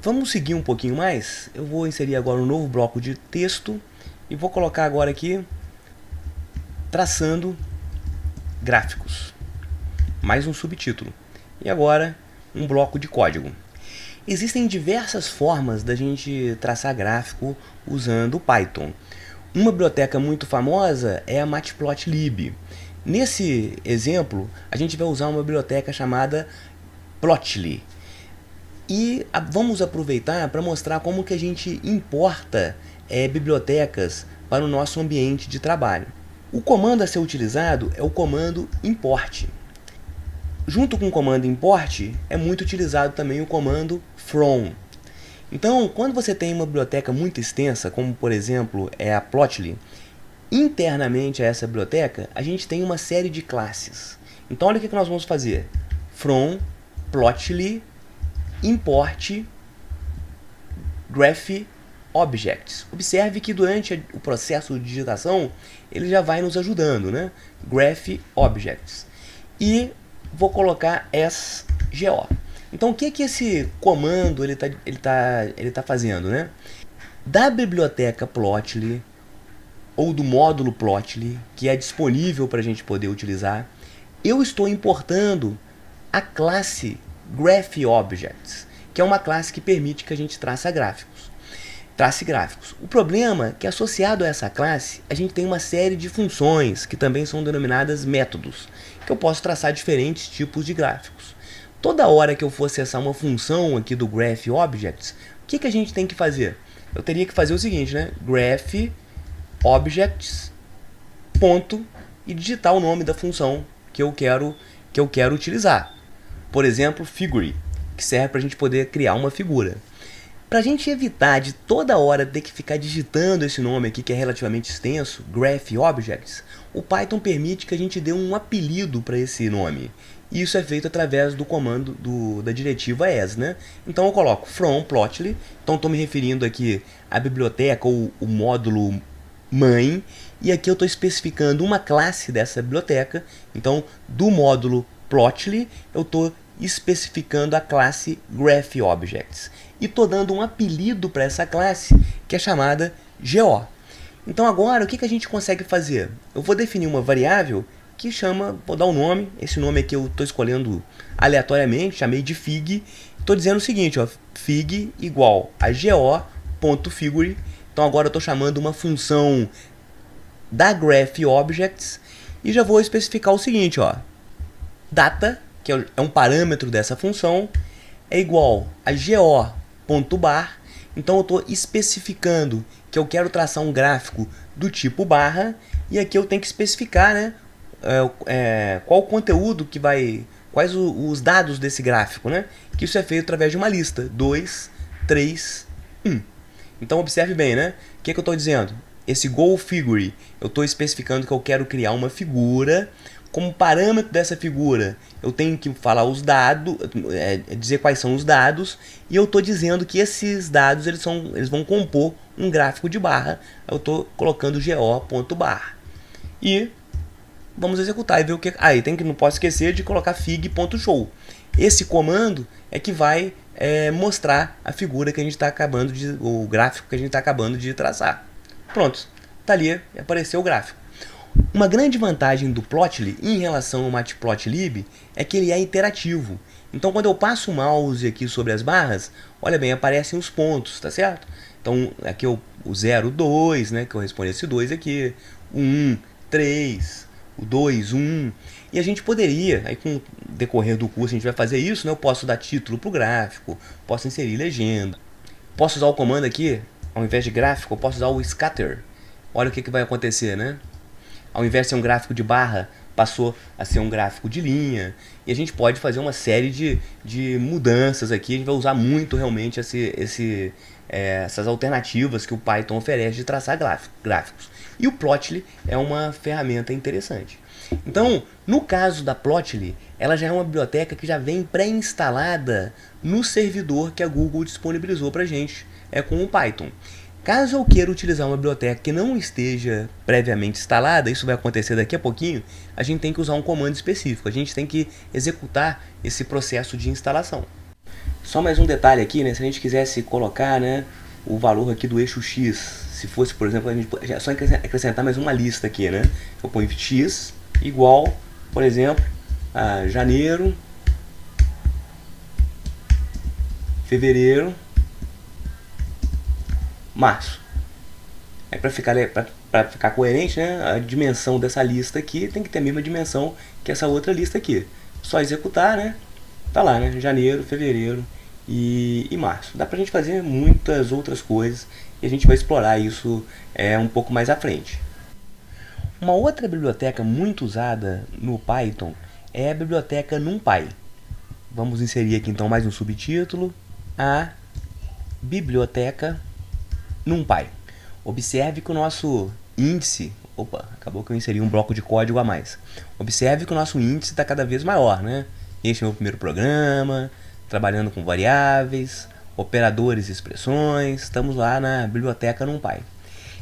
Vamos seguir um pouquinho mais. Eu vou inserir agora um novo bloco de texto e vou colocar agora aqui traçando gráficos. Mais um subtítulo. E agora um bloco de código. Existem diversas formas da gente traçar gráfico usando o Python. Uma biblioteca muito famosa é a Matplotlib. Nesse exemplo, a gente vai usar uma biblioteca chamada Plotly. E vamos aproveitar para mostrar como que a gente importa bibliotecas para o nosso ambiente de trabalho. O comando a ser utilizado é o comando import. Junto com o comando import, é muito utilizado também o comando from. Então, quando você tem uma biblioteca muito extensa, como por exemplo é a Plotly, internamente a essa biblioteca, a gente tem uma série de classes. Então, olha o que nós vamos fazer. From Plotly import graph objects. Observe que durante o processo de digitação, ele já vai nos ajudando, né? Graph objects. E vou colocar sgo. Então o que esse comando ele tá fazendo, né? Da biblioteca Plotly ou do módulo Plotly, que é disponível para a gente poder utilizar, eu estou importando a classe GraphObjects, que é uma classe que permite que a gente trace gráficos. O problema é que associado a essa classe, a gente tem uma série de funções, que também são denominadas métodos, que eu posso traçar diferentes tipos de gráficos. Toda hora que eu for acessar uma função aqui do GraphObjects, que a gente tem que fazer? Eu teria que fazer o seguinte, né? Graph objects ponto e digitar o nome da função que eu quero utilizar. Por exemplo, figure, que serve para a gente poder criar uma figura. Para a gente evitar de toda hora ter que ficar digitando esse nome aqui, que é relativamente extenso, Graph Objects, o Python permite que a gente dê um apelido para esse nome. E isso é feito através do comando da diretiva as, né? Então eu coloco from plotly, então estou me referindo aqui à biblioteca ou o módulo mãe, e aqui eu estou especificando uma classe dessa biblioteca. Então do módulo plotly eu estou especificando a classe GraphObjects e estou dando um apelido para essa classe que é chamada GO. Então agora o que a gente consegue fazer? Eu vou definir uma variável que chama, vou dar um nome, esse nome aqui eu estou escolhendo aleatoriamente, chamei de fig. Estou dizendo o seguinte, ó, fig igual a go.figure. Então agora eu estou chamando uma função da GraphObjects e já vou especificar o seguinte, ó, data, que é um parâmetro dessa função, é igual a go.bar. Então eu estou especificando que eu quero traçar um gráfico do tipo barra, e aqui eu tenho que especificar, né, qual o conteúdo que vai, quais os dados desse gráfico, né, que isso é feito através de uma lista, 2, 3, 1. Então observe bem, né, o que eu estou dizendo? Esse goFigure, eu estou especificando que eu quero criar uma figura. Como parâmetro dessa figura, eu tenho que falar os dados, dizer quais são os dados, e eu estou dizendo que esses dados eles vão compor um gráfico de barra. Eu estou colocando go.bar. E vamos executar e ver o que. Não posso esquecer de colocar fig.show. Esse comando é que vai mostrar a figura que a gente está acabando de, o gráfico que a gente está acabando de traçar. Pronto, tá ali, apareceu o gráfico. Uma grande vantagem do Plotly em relação ao Matplotlib é que ele é interativo. Então quando eu passo o mouse aqui sobre as barras, olha bem, aparecem os pontos, tá certo? Então aqui o 0, 2, né, que eu respondo esse 2 aqui, o 1, 3, o 2, 1. E a gente poderia, aí com o decorrer do curso a gente vai fazer isso, né? Eu posso dar título para o gráfico, posso inserir legenda. Posso usar o comando aqui, ao invés de gráfico, eu posso usar o scatter. Olha o que vai acontecer, né? Ao invés de ser um gráfico de barra, passou a ser um gráfico de linha. E a gente pode fazer uma série de mudanças aqui. A gente vai usar muito realmente essas alternativas que o Python oferece de traçar gráficos. E o Plotly é uma ferramenta interessante. Então, no caso da Plotly, ela já é uma biblioteca que já vem pré-instalada no servidor que a Google disponibilizou para a gente, com o Python. Caso eu queira utilizar uma biblioteca que não esteja previamente instalada, isso vai acontecer daqui a pouquinho, a gente tem que usar um comando específico, a gente tem que executar esse processo de instalação. Só mais um detalhe aqui, né, se a gente quisesse colocar, né, o valor aqui do eixo X, se fosse, por exemplo, a gente só acrescentar mais uma lista aqui, né, eu ponho X igual, por exemplo, a janeiro, fevereiro, março. Aí para ficar coerente, né, a dimensão dessa lista aqui tem que ter a mesma dimensão que essa outra lista aqui. Só executar, né? Tá lá, né? Janeiro, fevereiro e março. Dá pra gente fazer muitas outras coisas e a gente vai explorar isso um pouco mais à frente. Uma outra biblioteca muito usada no Python é a biblioteca NumPy. Vamos inserir aqui então mais um subtítulo: a biblioteca NumPy. Observe que o nosso índice... Opa, acabou que eu inseri um bloco de código a mais. Observe que o nosso índice está cada vez maior, né? Este é o meu primeiro programa, trabalhando com variáveis, operadores e expressões. Estamos lá na biblioteca NumPy.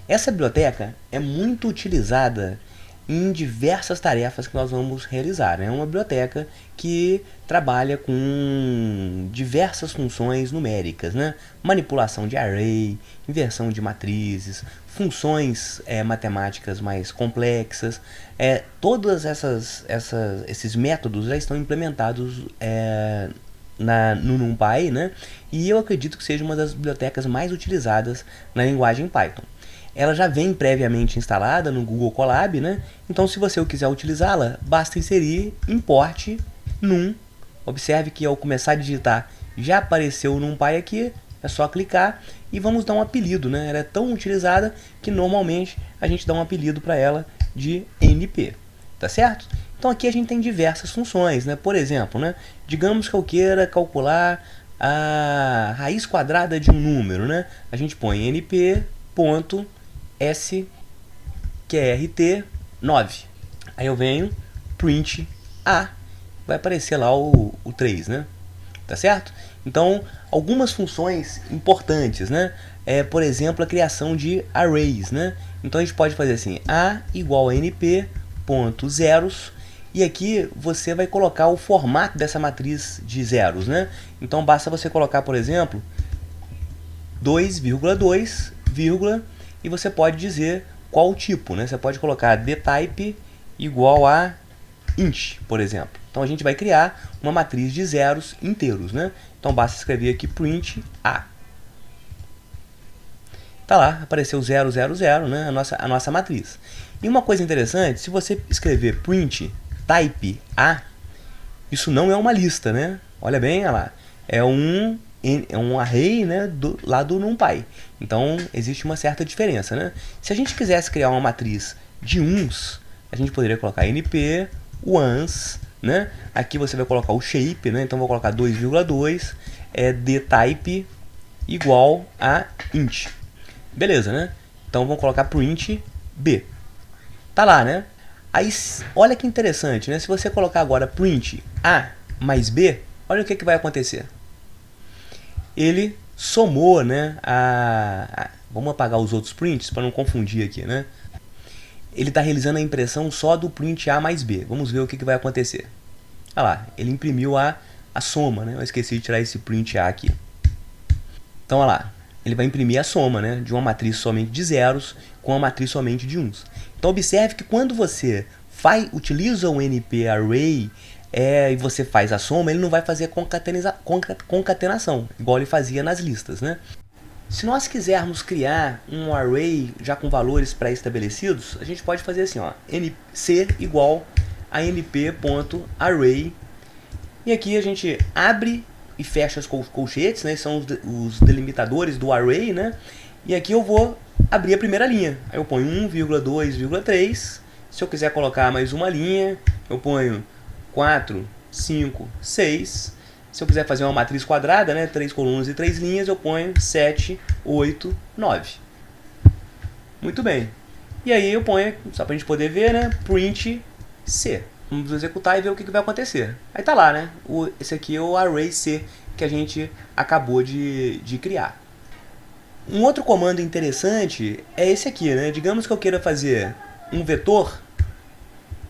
Essa biblioteca é muito utilizada em diversas tarefas que nós vamos realizar. É uma biblioteca que trabalha com diversas funções numéricas, né? Manipulação de array, inversão de matrizes, funções matemáticas mais complexas. Todos esses métodos já estão implementados no NumPy, né? E eu acredito que seja uma das bibliotecas mais utilizadas na linguagem Python. Ela já vem previamente instalada no Google Colab, né? Então, se você quiser utilizá-la, basta inserir import num. Observe que ao começar a digitar, já apareceu o NumPy aqui. É só clicar e vamos dar um apelido, né? Ela é tão utilizada que normalmente a gente dá um apelido para ela de NP, tá certo? Então aqui a gente tem diversas funções, né? Por exemplo, né? Digamos que eu queira calcular a raiz quadrada de um número, né? A gente põe np.sqrt9. Aí eu venho, print A, vai aparecer lá o 3, né? Tá certo? Então, algumas funções importantes, né? Por exemplo, a criação de arrays, né? Então a gente pode fazer assim, A igual a np.zeros, e aqui você vai colocar o formato dessa matriz de zeros, né? Então basta você colocar, por exemplo, 2,2, e você pode dizer qual o tipo, né? Você pode colocar dtype igual a int, por exemplo. Então a gente vai criar uma matriz de zeros inteiros, né? Então basta escrever aqui print A. Tá lá, apareceu 000, né? A nossa matriz. E uma coisa interessante, se você escrever print type A, isso não é uma lista, né? Olha bem, olha lá. É um array, né, lá do NumPy. Então existe uma certa diferença, né? Se a gente quisesse criar uma matriz de uns, a gente poderia colocar np ones, né? Aqui você vai colocar o shape, né? Então vou colocar 2,2, dtype igual a int. Beleza, né? Então vamos colocar print b. Tá lá, né? Aí olha que interessante, né? Se você colocar agora print a mais b, olha o que vai acontecer. Ele somou, né? Vamos apagar os outros prints para não confundir aqui, né? Ele está realizando a impressão só do print A mais B. Vamos ver o que vai acontecer. Olha lá, ele imprimiu a soma, né? Eu esqueci de tirar esse print A aqui. Então, olha lá, ele vai imprimir a soma, né? De uma matriz somente de zeros com uma matriz somente de uns. Então, observe que quando você utiliza o NP Array e você faz a soma, ele não vai fazer concatenação, igual ele fazia nas listas, né? Se nós quisermos criar um array já com valores pré-estabelecidos, a gente pode fazer assim, ó, c igual a np.array, e aqui a gente abre e fecha os colchetes, né, são os delimitadores do array, né, e aqui eu vou abrir a primeira linha, aí eu ponho 1,2,3, se eu quiser colocar mais uma linha, eu ponho 4, 5, 6, se eu quiser fazer uma matriz quadrada, né, 3 colunas e 3 linhas, eu ponho 7, 8, 9. Muito bem. E aí eu ponho, só para a gente poder ver, né, print C. Vamos executar e ver o que vai acontecer. Aí tá lá, né, esse aqui é o array C que a gente acabou de criar. Um outro comando interessante é esse aqui, né? Digamos que eu queira fazer um vetor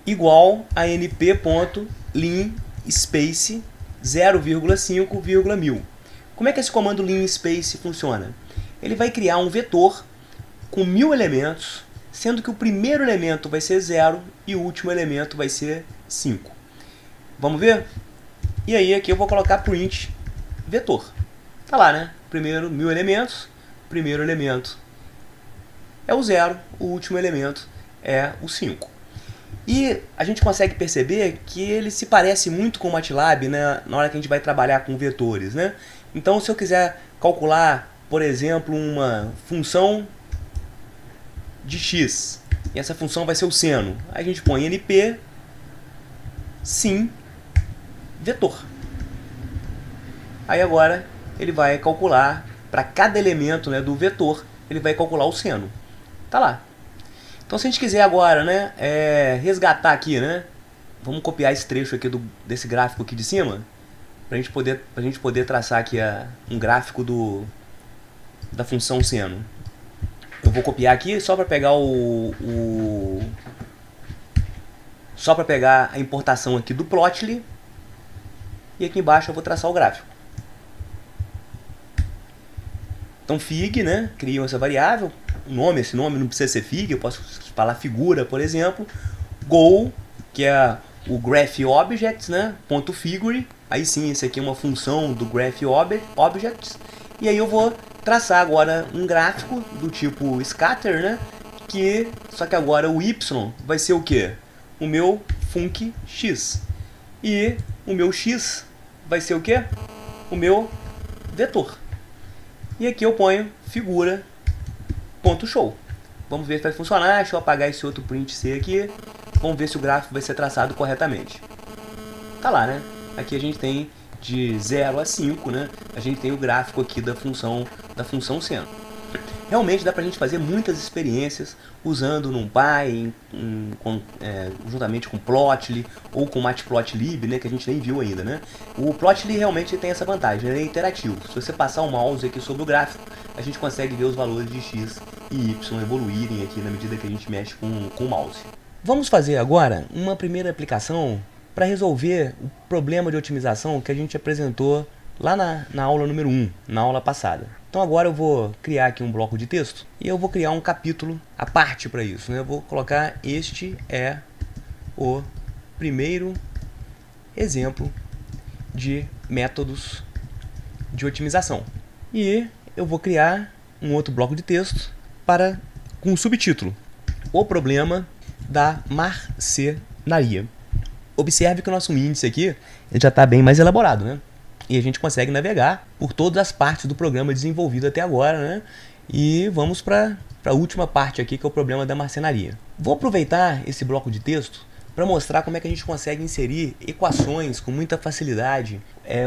igual a np.linspace 0,5,1000. Como é que esse comando linspace funciona? Ele vai criar um vetor com 1000 elementos, sendo que o primeiro elemento vai ser 0 e o último elemento vai ser 5. Vamos ver? E aí aqui eu vou colocar print vetor. Tá lá, né? Primeiro 1000 elementos, primeiro elemento é o 0, o último elemento é o 5. E a gente consegue perceber que ele se parece muito com o MATLAB, né, na hora que a gente vai trabalhar com vetores, né? Então, se eu quiser calcular, por exemplo, uma função de x, e essa função vai ser o seno, aí a gente põe np sim vetor. Aí agora ele vai calcular, para cada elemento, né, do vetor, ele vai calcular o seno. Tá lá. Então, se a gente quiser agora, né, resgatar aqui, né, vamos copiar esse trecho aqui desse gráfico aqui de cima, para a gente poder traçar aqui um gráfico da função seno. Eu vou copiar aqui só para pegar só para pegar a importação aqui do Plotly, e aqui embaixo eu vou traçar o gráfico. Então, fig, né, crio essa variável. Esse nome não precisa ser fig, eu posso falar figura, por exemplo. Go, que é o GraphObjects, né, ponto .figure. Aí sim, esse aqui é uma função do GraphObjects. E aí eu vou traçar agora um gráfico do tipo scatter, né, só que agora o y vai ser o quê? O meu func x. E o meu x vai ser o quê? O meu vetor. E aqui eu ponho figura.show. Vamos ver se vai funcionar. Deixa eu apagar esse outro print C aqui. Vamos ver se o gráfico vai ser traçado corretamente. Tá lá, né? Aqui a gente tem de 0 a 5, né? A gente tem o gráfico aqui da função seno. Realmente dá pra gente fazer muitas experiências usando NumPy, juntamente com Plotly ou com Matplotlib, né, que a gente nem viu ainda, né? O Plotly realmente tem essa vantagem, ele é interativo. Se você passar o mouse aqui sobre o gráfico, a gente consegue ver os valores de x e y evoluírem aqui na medida que a gente mexe com o mouse. Vamos fazer agora uma primeira aplicação para resolver o problema de otimização que a gente apresentou lá na aula número 1, na aula passada. Então agora eu vou criar aqui um bloco de texto e eu vou criar um capítulo à parte para isso, né? Eu vou colocar: este é o primeiro exemplo de métodos de otimização. E eu vou criar um outro bloco de texto com o subtítulo: o problema da marcenaria. Observe que o nosso índice aqui já está bem mais elaborado, né? E a gente consegue navegar por todas as partes do programa desenvolvido até agora, né? E vamos para a última parte aqui, que é o problema da marcenaria. Vou aproveitar esse bloco de texto para mostrar como é que a gente consegue inserir equações com muita facilidade,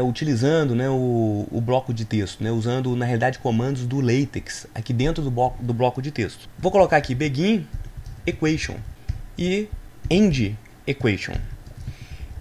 utilizando, né, o bloco de texto, né, usando, na realidade, comandos do LaTeX aqui dentro do bloco de texto. Vou colocar aqui begin equation e end equation.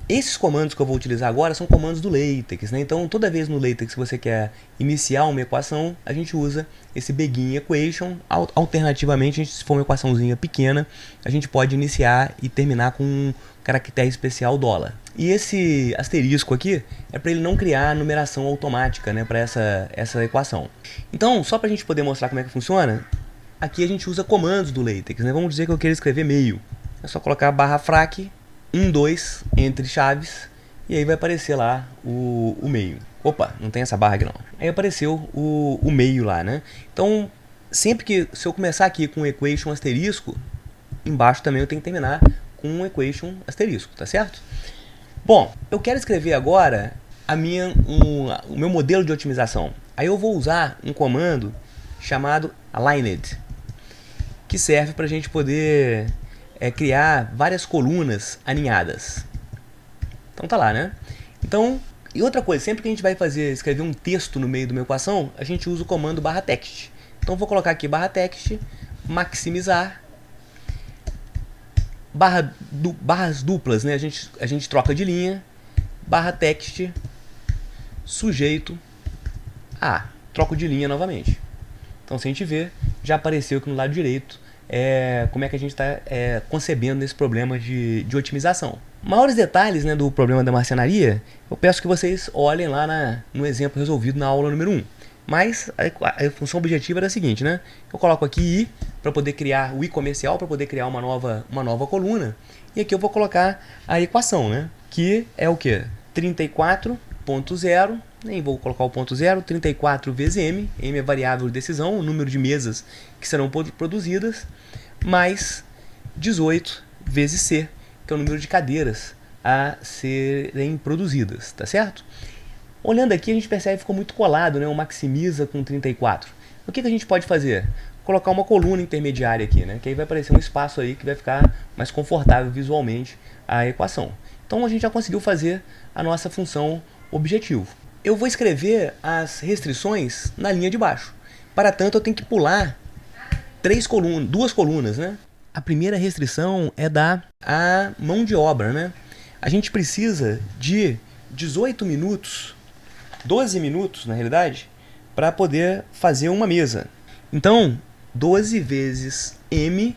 Esses comandos que eu vou utilizar agora são comandos do LaTeX, né? Então, toda vez no LaTeX que você quer iniciar uma equação, a gente usa esse begin equation. Alternativamente, se for uma equaçãozinha pequena, a gente pode iniciar e terminar com um caractere especial $. E esse asterisco aqui é para ele não criar numeração automática, né, para essa equação. Então, só para a gente poder mostrar como é que funciona, aqui a gente usa comandos do LaTeX, né? Vamos dizer que eu quero escrever meio. É só colocar /frac 1, 2 entre chaves e aí vai aparecer lá o meio. Opa, não tem essa barra aqui não. Aí apareceu o meio lá, né? Então, se eu começar aqui com equation asterisco, embaixo também eu tenho que terminar com um equation asterisco, tá certo? Bom, eu quero escrever agora o meu modelo de otimização. Aí eu vou usar um comando chamado aligned, que serve para a gente poder criar várias colunas alinhadas. Então tá lá, né? Então, e outra coisa, sempre que a gente vai escrever um texto no meio de uma equação, a gente usa o comando /text. Então vou colocar aqui /text, maximizar, barras duplas, né? A gente troca de linha, /text, sujeito a, troco de linha novamente. Então se a gente ver, já apareceu aqui no lado direito como é que a gente está concebendo esse problema de otimização. Maiores detalhes, né, do problema da marcenaria, eu peço que vocês olhem lá no exemplo resolvido na aula número 1. Mas a função objetiva era a seguinte, né? Eu coloco aqui i para poder criar o i comercial, para poder criar uma nova coluna. E aqui eu vou colocar a equação, né? Que é o que? 34.0, nem vou colocar o ponto 0, 34 vezes m é variável de decisão, o número de mesas que serão produzidas, mais 18 vezes c, que é o número de cadeiras a serem produzidas, tá certo? Olhando aqui a gente percebe que ficou muito colado, né? O maximiza com 34. O que a gente pode fazer? Colocar uma coluna intermediária aqui, né? Que aí vai aparecer um espaço aí que vai ficar mais confortável visualmente a equação. Então a gente já conseguiu fazer a nossa função objetivo. Eu vou escrever as restrições na linha de baixo. Para tanto, eu tenho que pular duas colunas, né? A primeira restrição é a mão de obra, né? A gente precisa de 18 minutos, 12 minutos, na realidade, para poder fazer uma mesa. Então, 12 vezes m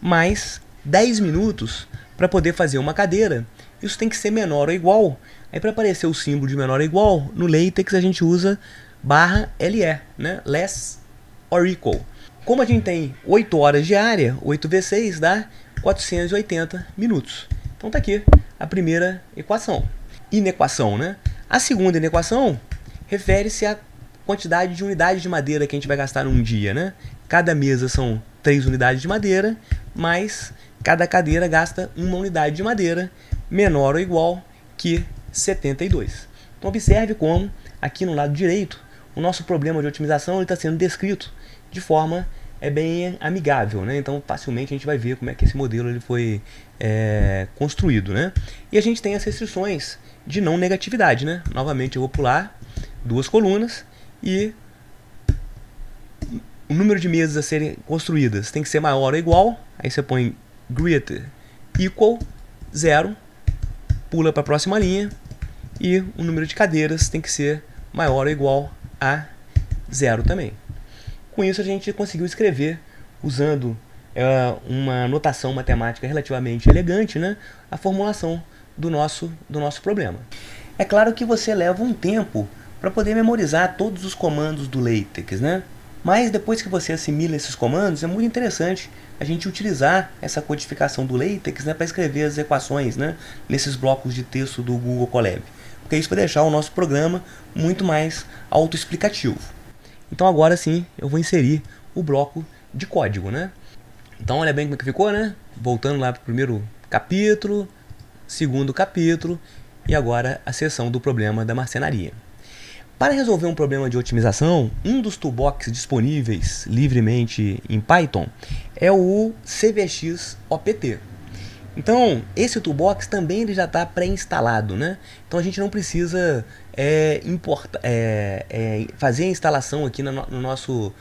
mais 10 minutos para poder fazer uma cadeira. Isso tem que ser menor ou igual. Aí, para aparecer o símbolo de menor ou igual, no LaTeX a gente usa /LE, né? Less or equal. Como a gente tem 8 horas de área, 8 vezes 6 dá 480 minutos. Então tá aqui a primeira equação. Inequação, né? A segunda inequação refere-se à quantidade de unidades de madeira que a gente vai gastar num dia, né? Cada mesa são 3 unidades de madeira, mas cada cadeira gasta 1 unidade de madeira, menor ou igual que 72. Então observe como, aqui no lado direito, o nosso problema de otimização está sendo descrito de forma bem amigável, né? Então facilmente a gente vai ver como é que esse modelo ele foi construído, né? E a gente tem as restrições de não negatividade, né? Novamente eu vou pular duas colunas e o número de mesas a serem construídas tem que ser maior ou igual. Aí você põe greater equal 0, pula para a próxima linha e o número de cadeiras tem que ser maior ou igual a 0 também. Com isso a gente conseguiu escrever, usando uma notação matemática relativamente elegante, né, a formulação do nosso problema. É claro que você leva um tempo para poder memorizar todos os comandos do LaTeX, né? Mas depois que você assimila esses comandos, é muito interessante a gente utilizar essa codificação do LaTeX, né, para escrever as equações, né, nesses blocos de texto do Google Colab. Porque isso vai deixar o nosso programa muito mais autoexplicativo. Então agora sim eu vou inserir o bloco de código, né? Então olha bem como é que ficou, né? Voltando lá para o primeiro capítulo, segundo capítulo e agora a seção do problema da marcenaria. Para resolver um problema de otimização, um dos toolbox disponíveis livremente em Python é o CVX-OPT. Então, esse toolbox também ele já está pré-instalado, né? Então a gente não precisa fazer a instalação aqui no nosso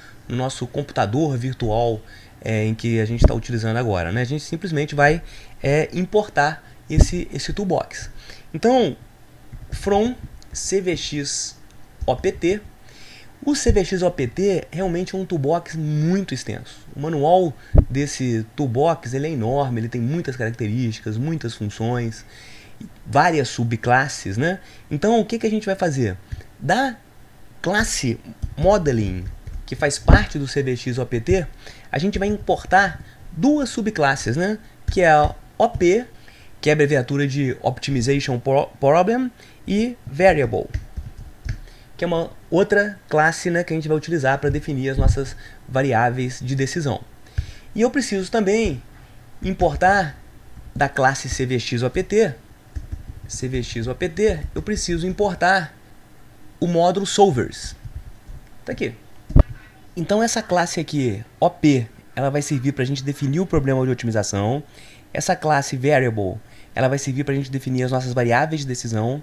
computador virtual em que a gente está utilizando agora, né? A gente simplesmente vai importar esse toolbox. Então, from CVX-OPT. O CVX-OPT realmente é um toolbox muito extenso. O manual desse toolbox ele é enorme, ele tem muitas características, muitas funções, várias subclasses, né? Então o que a gente vai fazer? Da classe Modeling, que faz parte do CVX-OPT, a gente vai importar duas subclasses, né? Que é a OP, que é a abreviatura de Optimization Problem, e Variable, que é uma outra classe, né, que a gente vai utilizar para definir as nossas variáveis de decisão. E eu preciso também importar da classe CVX-OPT, eu preciso importar o módulo Solvers. Tá aqui. Então essa classe aqui, OP, ela vai servir para a gente definir o problema de otimização. Essa classe Variable, ela vai servir para a gente definir as nossas variáveis de decisão.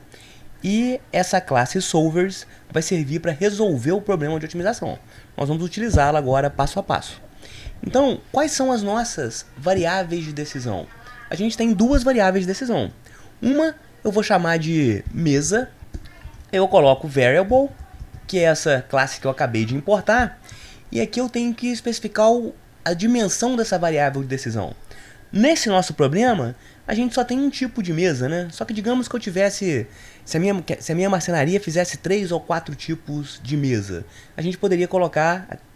E essa classe Solvers vai servir para resolver o problema de otimização. Nós vamos utilizá-la agora passo a passo. Então, quais são as nossas variáveis de decisão? A gente tem duas variáveis de decisão. Uma eu vou chamar de mesa. Eu coloco Variable, que é essa classe que eu acabei de importar. E aqui eu tenho que especificar a dimensão dessa variável de decisão. Nesse nosso problema, a gente só tem um tipo de mesa, né? Só que digamos que eu tivesse... Se a minha marcenaria fizesse 3 ou 4 tipos de mesa, a gente poderia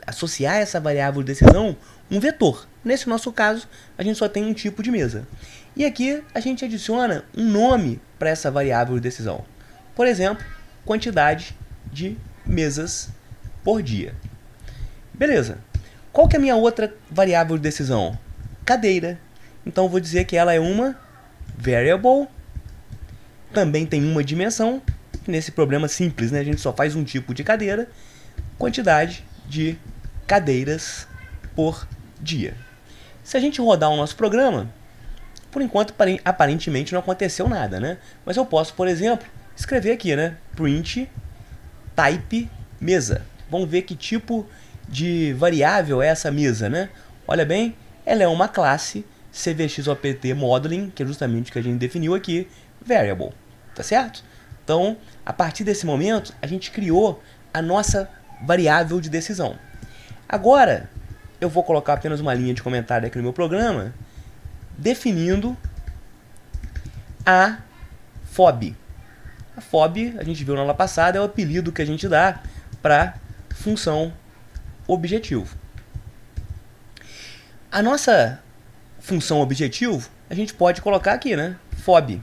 associar essa variável de decisão um vetor. Nesse nosso caso, a gente só tem um tipo de mesa. E aqui a gente adiciona um nome para essa variável de decisão. Por exemplo, quantidade de mesas por dia. Beleza. Qual que é a minha outra variável de decisão? Cadeira. Então eu vou dizer que ela é uma variable. Também tem uma dimensão. Nesse problema simples, né? A gente só faz um tipo de cadeira. Quantidade de cadeiras por dia. Se a gente rodar o nosso programa, por enquanto aparentemente não aconteceu nada, né? Mas eu posso, por exemplo, escrever aqui, né? Print type mesa. Vamos ver que tipo de variável é essa mesa, né? Olha bem, ela é uma classe CVX-OPT Modeling, que é justamente o que a gente definiu aqui, Variable, tá certo? Então, a partir desse momento, a gente criou a nossa variável de decisão. Agora, eu vou colocar apenas uma linha de comentário aqui no meu programa, definindo a FOB. A FOB, a gente viu na aula passada, é o apelido que a gente dá para função objetivo. A nossa função objetivo, a gente pode colocar aqui, né? FOB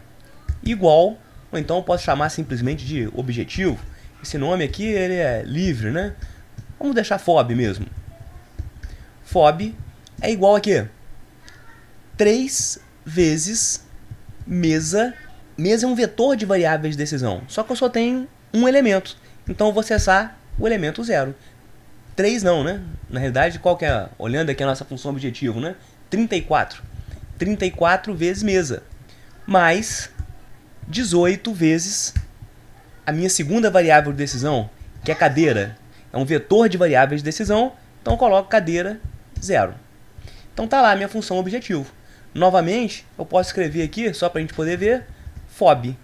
igual, ou então eu posso chamar simplesmente de objetivo. Esse nome aqui, ele é livre, né? Vamos deixar FOB mesmo. FOB é igual a quê? 3 vezes mesa. Mesa é um vetor de variáveis de decisão, só que eu só tenho um elemento. Então eu vou acessar o elemento zero. 3 não, né? Na realidade, qual que é? Olhando aqui a nossa função objetivo, né? 34. 34 vezes mesa. Mais 18 vezes a minha segunda variável de decisão, que é cadeira. É um vetor de variáveis de decisão, então eu coloco cadeira 0. Então tá lá a minha função objetivo. Novamente, eu posso escrever aqui, só para a gente poder ver, FOB. E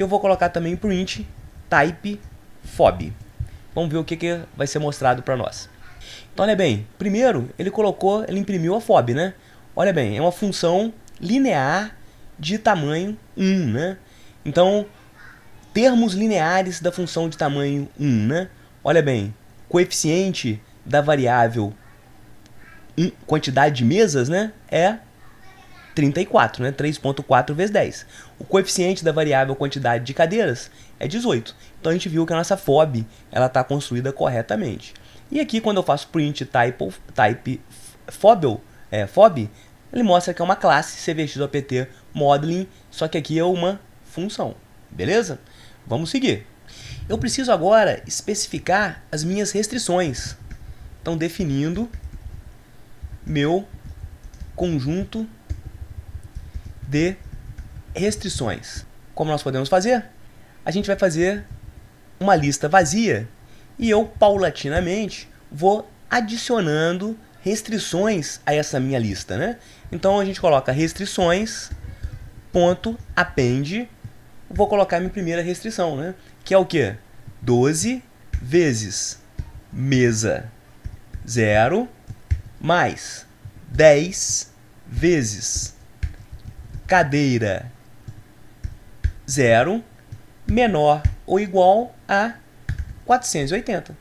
eu vou colocar também print type FOB. Vamos ver o que vai ser mostrado para nós. Então, olha bem, primeiro ele imprimiu a FOB, né? Olha bem, é uma função linear de tamanho 1, né? Então, termos lineares da função de tamanho 1, né? Olha bem, coeficiente da variável quantidade de mesas, né, é 34, né, 3.4 vezes 10. O coeficiente da variável quantidade de cadeiras é 18. Então a gente viu que a nossa FOB está construída corretamente. E aqui quando eu faço print type FOB, ele mostra que é uma classe cvx.opt modeling, só que aqui é uma função. Beleza? Vamos seguir. Eu preciso agora especificar as minhas restrições. Então, definindo meu conjunto de restrições. Como nós podemos fazer? A gente vai fazer uma lista vazia e eu, paulatinamente, vou adicionando restrições a essa minha lista, né? Então, a gente coloca restrições.append. Vou colocar minha primeira restrição, né? Que é o quê? 12 vezes mesa 0 mais 10 vezes cadeira 0 menor ou igual a 480.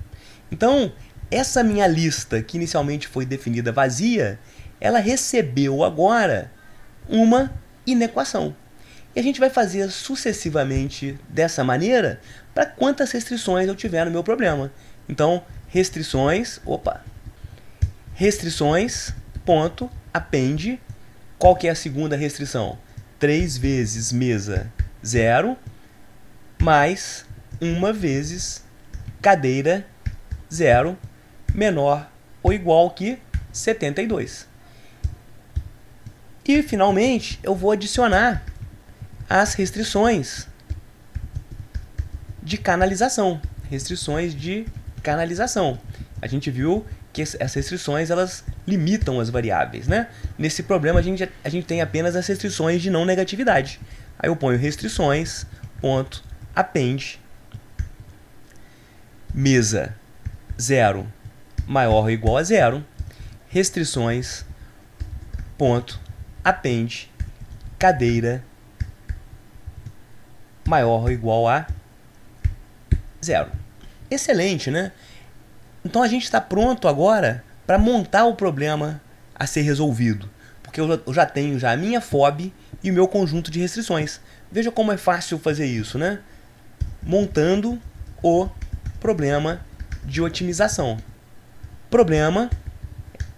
Então, essa minha lista, que inicialmente foi definida vazia, ela recebeu agora uma inequação. E a gente vai fazer sucessivamente dessa maneira para quantas restrições eu tiver no meu problema. Então, restrições.append, qual que é a segunda restrição? 3 vezes mesa 0 mais 1 vezes cadeira 0 menor ou igual que 72. E, finalmente, eu vou adicionar as restrições de canalização. Restrições de canalização. A gente viu que essas restrições elas limitam as variáveis, né? Nesse problema a gente tem apenas as restrições de não negatividade. Aí eu ponho restrições.append mesa 0 maior ou igual a 0, restrições.append cadeira maior ou igual a 0. Excelente, né? Então a gente está pronto agora para montar o problema a ser resolvido, porque eu já tenho a minha FOB e o meu conjunto de restrições. Veja como é fácil fazer isso, né? Montando o problema de otimização. Problema,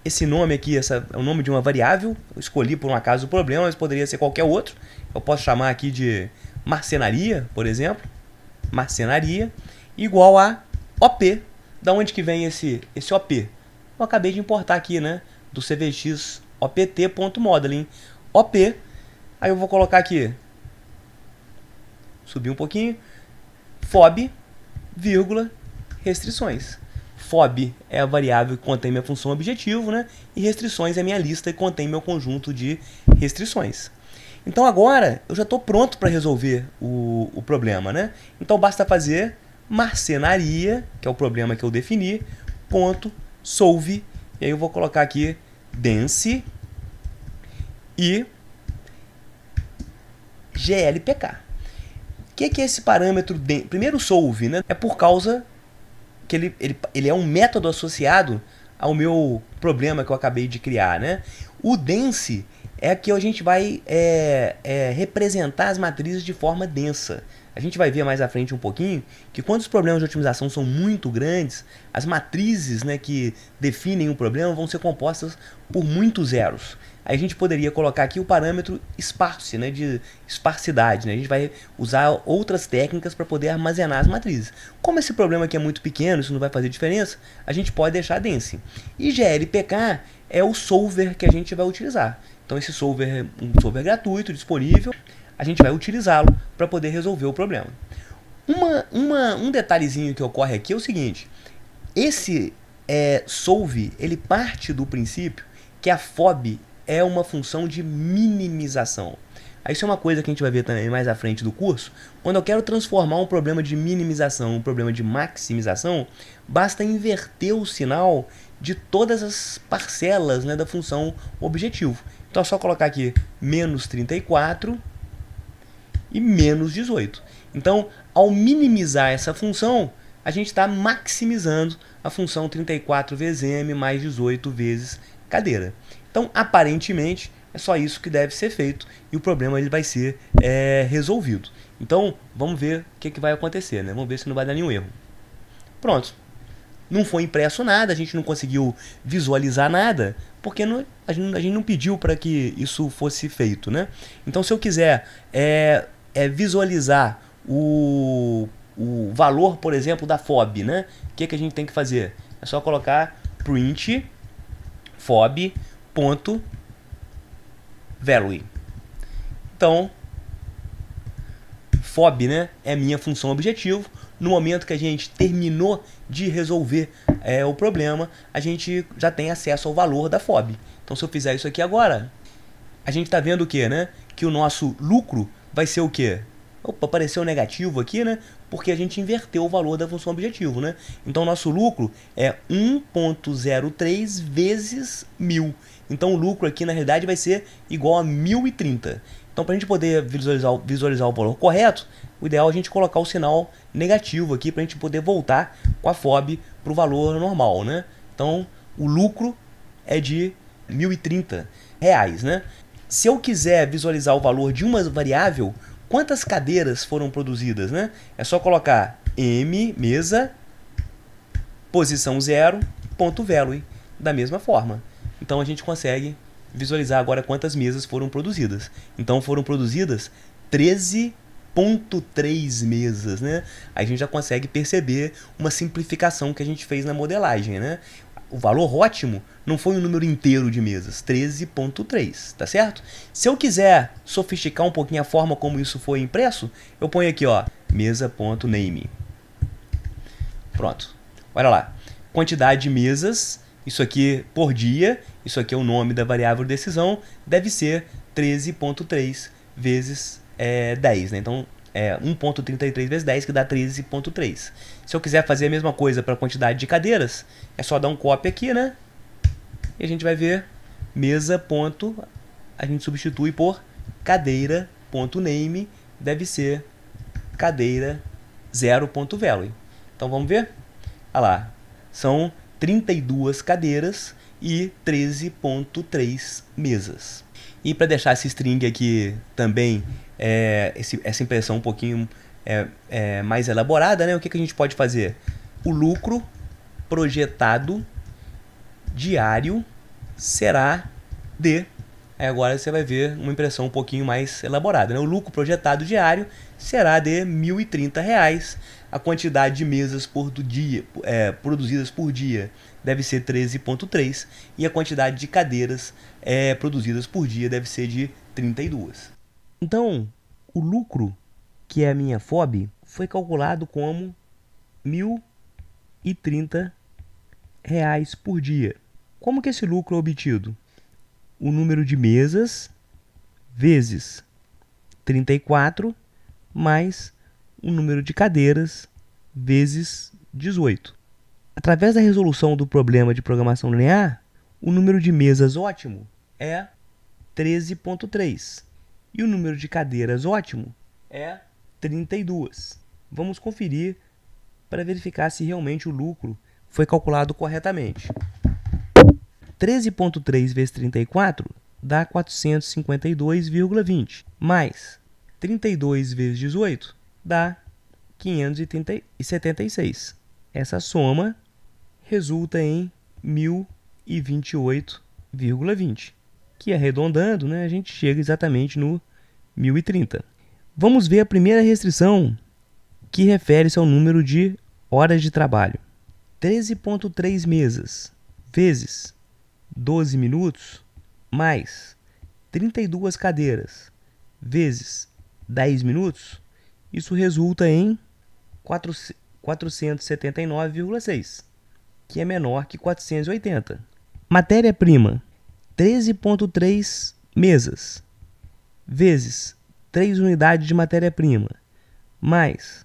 esse nome aqui é o nome de uma variável, eu escolhi por um acaso o problema, mas poderia ser qualquer outro. Eu posso chamar aqui de marcenaria, por exemplo, marcenaria, igual a OP. Da onde que vem esse OP? Eu acabei de importar aqui, né? Do cvx opt.modeling. OP, aí eu vou colocar aqui, subir um pouquinho, FOB, vírgula, restrições. FOB é a variável que contém minha função objetivo, né? E restrições é minha lista que contém meu conjunto de restrições. Então agora eu já estou pronto para resolver o problema, né? Então basta fazer marcenaria, que é o problema que eu defini, ponto solve, e aí eu vou colocar aqui dense e glpk. O que é esse parâmetro? Primeiro solve, né? É por causa que ele é um método associado ao meu problema que eu acabei de criar, né? O dense é que a gente vai representar as matrizes de forma densa. A gente vai ver mais à frente um pouquinho que quando os problemas de otimização são muito grandes, as matrizes, né, que definem o problema vão ser compostas por muitos zeros. Aí a gente poderia colocar aqui o parâmetro sparse, né, de esparsidade. Né? A gente vai usar outras técnicas para poder armazenar as matrizes. Como esse problema aqui é muito pequeno, isso não vai fazer diferença, a gente pode deixar dense. E GLPK é o solver que a gente vai utilizar. Então esse solver é um solver gratuito, disponível, a gente vai utilizá-lo para poder resolver o problema. Um detalhezinho que ocorre aqui é o seguinte: esse solve, ele parte do princípio que a FOB é uma função de minimização. Isso é uma coisa que a gente vai ver também mais à frente do curso. Quando eu quero transformar um problema de minimização em um problema de maximização, basta inverter o sinal de todas as parcelas, né, da função objetivo. Então é só colocar aqui menos 34 e menos 18. Então, ao minimizar essa função, a gente está maximizando a função 34 vezes m mais 18 vezes cadeira. Então, aparentemente, é só isso que deve ser feito e o problema ele vai ser resolvido. Então, vamos ver o que vai acontecer, né? Vamos ver se não vai dar nenhum erro. Pronto. Não foi impresso nada, a gente não conseguiu visualizar nada, porque a gente não pediu para que isso fosse feito, né? Então, se eu quiser visualizar o valor, por exemplo, da FOB, né? O que a gente tem que fazer? É só colocar print FOB.value. Então, FOB, né, é a minha função objetivo. No momento que a gente terminou de resolver o problema, a gente já tem acesso ao valor da FOB. Então, se eu fizer isso aqui agora, a gente está vendo o que, né? Que o nosso lucro vai ser o quê? Opa, apareceu negativo aqui, né? Porque a gente inverteu o valor da função objetivo, né? Então, o nosso lucro é 1,03 vezes 1.000. Então, o lucro aqui, na realidade, vai ser igual a 1.030. Então, para a gente poder visualizar o valor correto, o ideal é a gente colocar o sinal negativo aqui para a gente poder voltar com a FOB para o valor normal, né? Então, o lucro é de R$ 1.030, né? Se eu quiser visualizar o valor de uma variável, quantas cadeiras foram produzidas, né? É só colocar m, mesa, posição 0, ponto value, da mesma forma. Então, a gente consegue visualizar agora quantas mesas foram produzidas. Então, foram produzidas 13,3 mesas, né? Aí a gente já consegue perceber uma simplificação que a gente fez na modelagem, né? O valor ótimo não foi um número inteiro de mesas, 13,3, tá certo? Se eu quiser sofisticar um pouquinho a forma como isso foi impresso, eu ponho aqui, ó, mesa.name. Pronto. Olha lá. Quantidade de mesas, isso aqui por dia, isso aqui é o nome da variável decisão, deve ser 13,3 vezes 10, né? Então, 1,33 vezes 10, que dá 13,3. Se eu quiser fazer a mesma coisa para a quantidade de cadeiras, é só dar um copy aqui, né? E a gente vai ver mesa. A gente substitui por cadeira.name, deve ser cadeira 0.value. Então vamos ver? Olha lá, são 32 cadeiras e 13,3 mesas. E para deixar esse string aqui também, essa impressão um pouquinho mais elaborada, né? O que a gente pode fazer? O lucro projetado diário será de... Aí agora você vai ver uma impressão um pouquinho mais elaborada, né? O lucro projetado diário será de R$ 1.030. A quantidade de mesas produzidas por dia deve ser 13,3. E a quantidade de cadeiras produzidas por dia deve ser de 32. Então, o lucro, que é a minha FOB, foi calculado como R$ 1.030 por dia. Como que esse lucro é obtido? O número de mesas vezes 34 mais o número de cadeiras vezes 18. Através da resolução do problema de programação linear, o número de mesas ótimo é 13,3 e o número de cadeiras ótimo é 32. Vamos conferir para verificar se realmente o lucro foi calculado corretamente. 13,3 vezes 34 dá 452,20, mais 32 vezes 18 dá 576. Essa soma resulta em 1.028,20, que arredondando, né, a gente chega exatamente no 1030. Vamos ver a primeira restrição, que refere-se ao número de horas de trabalho. 13,3 mesas vezes 12 minutos mais 32 cadeiras vezes 10 minutos, isso resulta em 479,6, que é menor que 480. Matéria-prima, 13,3 mesas vezes 3 unidades de matéria-prima mais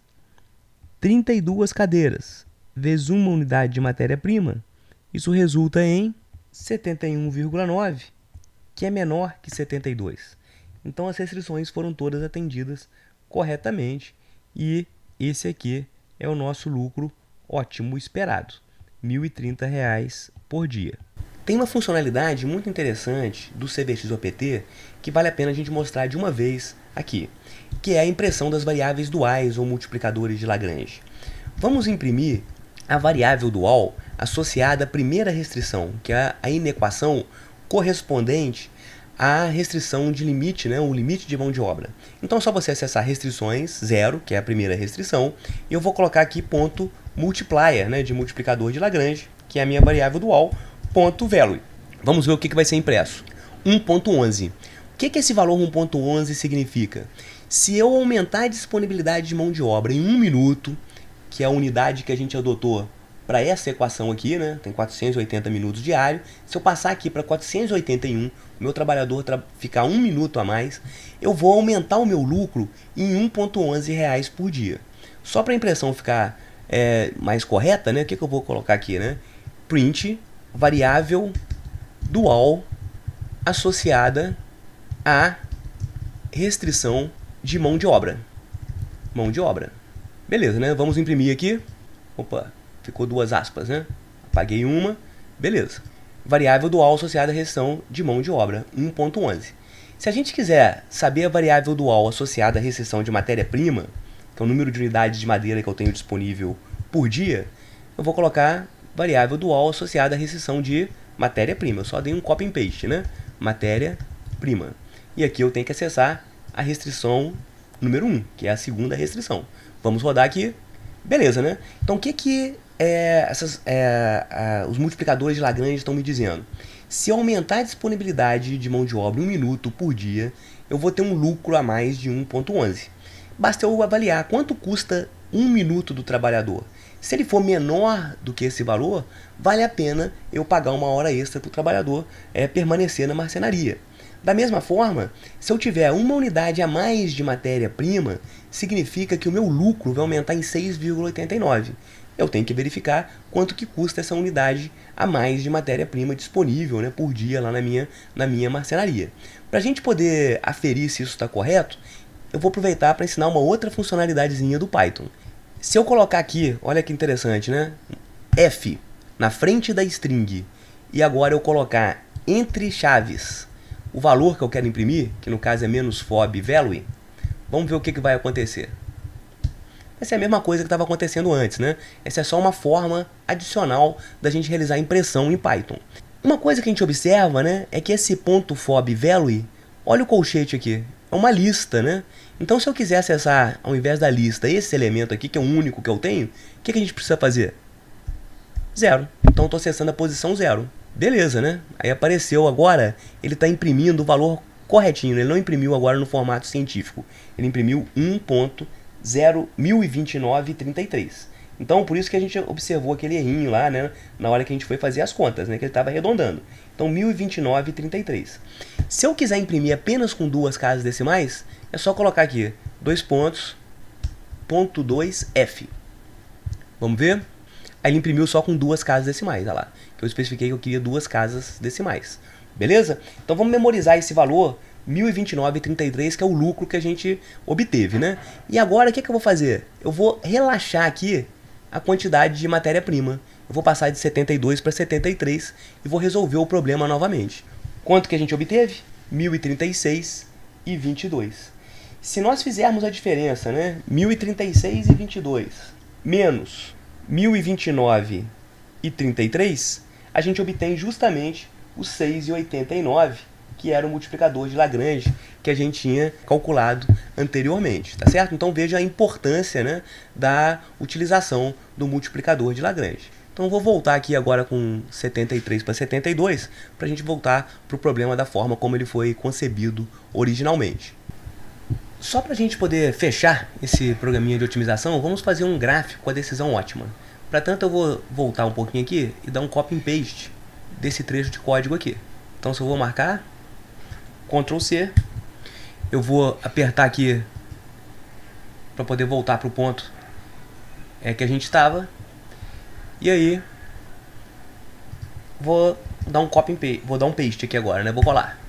32 cadeiras vezes 1 unidade de matéria-prima, isso resulta em 71,9, que é menor que 72. Então as restrições foram todas atendidas corretamente e esse aqui é o nosso lucro ótimo esperado, R$ 1.030 por dia. Tem uma funcionalidade muito interessante do CVX-OPT que vale a pena a gente mostrar de uma vez aqui, que é a impressão das variáveis duais ou multiplicadores de Lagrange. Vamos imprimir a variável dual associada à primeira restrição, que é a inequação correspondente à restrição de limite, né, o limite de mão de obra. Então é só você acessar restrições, 0, que é a primeira restrição, e eu vou colocar aqui ponto multiplier, né, de multiplicador de Lagrange, que é a minha variável dual, ponto value. Vamos ver o que vai ser impresso. 1,11. O que esse valor 1,11 significa? Se eu aumentar a disponibilidade de mão de obra em 1 minuto, que é a unidade que a gente adotou para essa equação aqui, né? Tem 480 minutos diário. Se eu passar aqui para 481, o meu trabalhador ficar 1 minuto a mais, eu vou aumentar o meu lucro em R$ 1,11 por dia. Só para a impressão ficar mais correta, né? O que eu vou colocar aqui, né? Print variável dual associada à restrição de mão de obra. Mão de obra. Beleza, né? Vamos imprimir aqui. Opa, ficou 2 aspas, né? Apaguei uma. Beleza. Variável dual associada à restrição de mão de obra, 1,11. Se a gente quiser saber a variável dual associada à restrição de matéria-prima, que é o número de unidades de madeira que eu tenho disponível por dia, eu vou colocar variável dual associada à restrição de matéria-prima. Eu só dei um copy and paste, né? Matéria-prima. E aqui eu tenho que acessar a restrição número 1, que é a segunda restrição. Vamos rodar aqui. Beleza, né? Então, o que os multiplicadores de Lagrange estão me dizendo? Se eu aumentar a disponibilidade de mão de obra em 1 minuto por dia, eu vou ter um lucro a mais de 1,11. Basta eu avaliar quanto custa 1 minuto do trabalhador. Se ele for menor do que esse valor, vale a pena eu pagar uma hora extra para o trabalhador permanecer na marcenaria. Da mesma forma, se eu tiver uma unidade a mais de matéria-prima, significa que o meu lucro vai aumentar em 6,89. Eu tenho que verificar quanto que custa essa unidade a mais de matéria-prima disponível, né, por dia lá na minha marcenaria. Para a gente poder aferir se isso está correto, eu vou aproveitar para ensinar uma outra funcionalidadezinha do Python. Se eu colocar aqui, olha que interessante, né? F na frente da string e agora eu colocar entre chaves o valor que eu quero imprimir, que no caso é -fob value, vamos ver o que vai acontecer. Essa é a mesma coisa que estava acontecendo antes, né? Essa é só uma forma adicional da gente realizar impressão em Python. Uma coisa que a gente observa, né, é que esse .fob value, olha o colchete aqui, é uma lista, né? Então se eu quiser acessar, ao invés da lista, esse elemento aqui, que é o único que eu tenho, o que a gente precisa fazer? 0. Então estou acessando a posição 0. Beleza, né? Aí apareceu agora, ele está imprimindo o valor corretinho, ele não imprimiu agora no formato científico, ele imprimiu 1.102933. Então por isso que a gente observou aquele errinho lá, né, na hora que a gente foi fazer as contas, né, que ele estava arredondando. Então 1029,33. Se eu quiser imprimir apenas com 2 casas decimais, é só colocar aqui 2 pontos, ponto 2F. Vamos ver? Aí ele imprimiu só com 2 casas decimais, olha lá, que eu especifiquei que eu queria 2 casas decimais. Beleza? Então vamos memorizar esse valor 1029,33, que é o lucro que a gente obteve, né? E agora o que eu vou fazer? Eu vou relaxar aqui a quantidade de matéria-prima. Eu vou passar de 72 para 73 e vou resolver o problema novamente. Quanto que a gente obteve? 1036,22. Se nós fizermos a diferença, né? 1036,22 menos 1029,33, a gente obtém justamente os 6,89, que era o multiplicador de Lagrange que a gente tinha calculado anteriormente, tá certo? Então veja a importância, né, da utilização do multiplicador de Lagrange. Então eu vou voltar aqui agora com 73 para 72 para a gente voltar para o problema da forma como ele foi concebido originalmente. Só para a gente poder fechar esse programinha de otimização, vamos fazer um gráfico com a decisão ótima. Para tanto eu vou voltar um pouquinho aqui e dar um copy and paste desse trecho de código aqui. Então se eu vou marcar, Ctrl C, eu vou apertar aqui para poder voltar para o ponto que a gente estava. E aí, vou dar um copy and paste, vou dar um paste aqui agora, né? Vou colar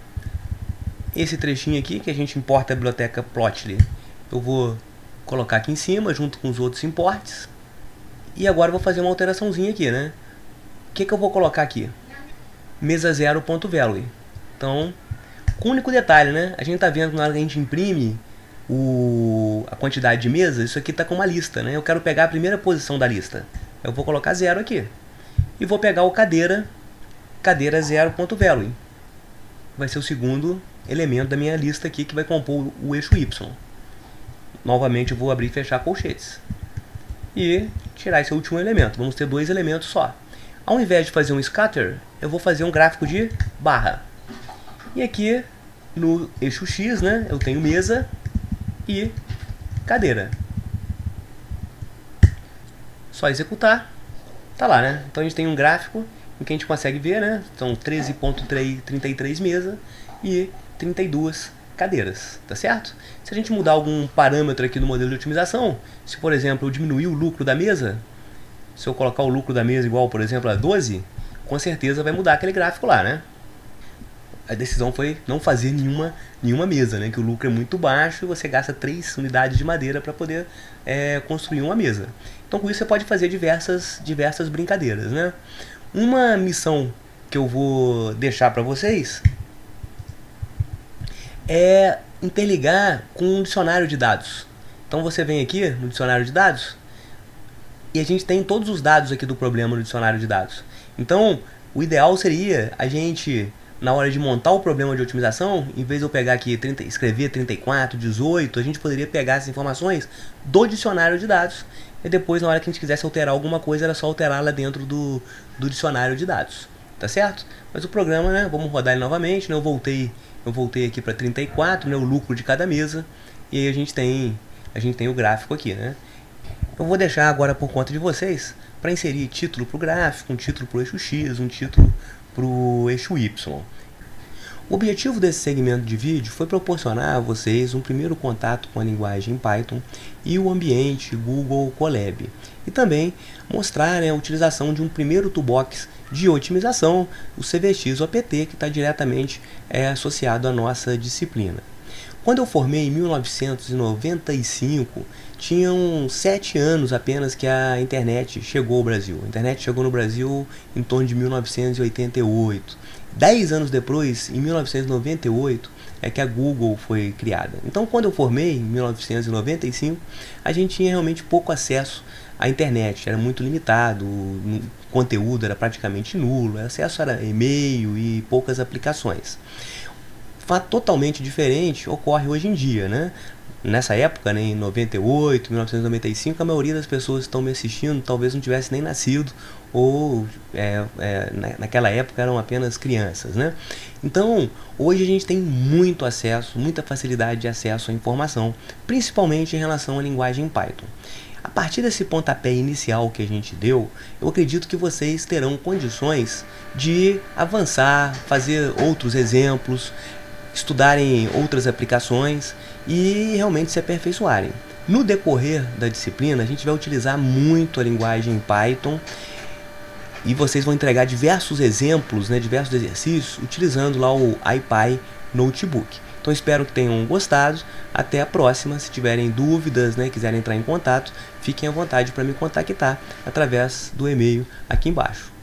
esse trechinho aqui que a gente importa a biblioteca Plotly. Eu vou colocar aqui em cima junto com os outros imports. E agora eu vou fazer uma alteraçãozinha aqui, né? O que eu vou colocar aqui? Mesa 0.value. Então, com um único detalhe, né? A gente tá vendo que na hora que a gente imprime a quantidade de mesas, isso aqui tá com uma lista, né? Eu quero pegar a primeira posição da lista. Eu vou colocar 0 aqui. E vou pegar o cadeira 0.value. Vai ser o segundo elemento da minha lista aqui que vai compor o eixo Y. Novamente eu vou abrir e fechar colchetes. E tirar esse último elemento. Vamos ter 2 elementos só. Ao invés de fazer um scatter, eu vou fazer um gráfico de barra. E aqui no eixo X, né, eu tenho mesa e cadeira. Só executar, tá lá, né? Então a gente tem um gráfico em que a gente consegue ver, né? São 13.33 mesas e 32 cadeiras, tá certo? Se a gente mudar algum parâmetro aqui no modelo de otimização, se por exemplo eu diminuir o lucro da mesa, se eu colocar o lucro da mesa igual, por exemplo, a 12, com certeza vai mudar aquele gráfico lá, né? A decisão foi não fazer nenhuma mesa, né? Que o lucro é muito baixo e você gasta 3 unidades de madeira para poder construir uma mesa. Então com isso você pode fazer diversas brincadeiras, né? Uma missão que eu vou deixar para vocês é interligar com um dicionário de dados. Então você vem aqui no dicionário de dados e a gente tem todos os dados aqui do problema no dicionário de dados. Então o ideal seria a gente, na hora de montar o problema de otimização, em vez de eu pegar aqui, escrever 34, 18, a gente poderia pegar essas informações do dicionário de dados. E depois, na hora que a gente quisesse alterar alguma coisa, era só alterar lá dentro do dicionário de dados. Tá certo? Mas o programa, né, vamos rodar ele novamente, né, eu voltei aqui para 34, né, o lucro de cada mesa. E aí a gente tem o gráfico aqui, né? Eu vou deixar agora por conta de vocês para inserir título para o gráfico, um título para o eixo X, um título para o eixo Y. O objetivo desse segmento de vídeo foi proporcionar a vocês um primeiro contato com a linguagem Python e o ambiente Google Colab. E também mostrar, né, a utilização de um primeiro toolbox de otimização, o CVX-OPT, que está diretamente associado à nossa disciplina. Quando eu formei em 1995, tinham 7 anos apenas que a internet chegou ao Brasil. A internet chegou no Brasil em torno de 1988. 10 anos depois, em 1998, é que a Google foi criada. Então, quando eu formei, em 1995, a gente tinha realmente pouco acesso à internet. Era muito limitado, o conteúdo era praticamente nulo, o acesso era e-mail e poucas aplicações. Fato totalmente diferente ocorre hoje em dia, né? Nessa época, né, em 98, 1995, a maioria das pessoas que estão me assistindo talvez não tivesse nem nascido ou naquela época eram apenas crianças, né? Então, hoje a gente tem muito acesso, muita facilidade de acesso à informação, principalmente em relação à linguagem Python. A partir desse pontapé inicial que a gente deu, eu acredito que vocês terão condições de avançar, fazer outros exemplos, estudarem outras aplicações e realmente se aperfeiçoarem. No decorrer da disciplina, a gente vai utilizar muito a linguagem Python e vocês vão entregar diversos exemplos, né, diversos exercícios, utilizando lá o IPy Notebook. Então espero que tenham gostado. Até a próxima. Se tiverem dúvidas, né, quiserem entrar em contato, fiquem à vontade para me contactar através do e-mail aqui embaixo.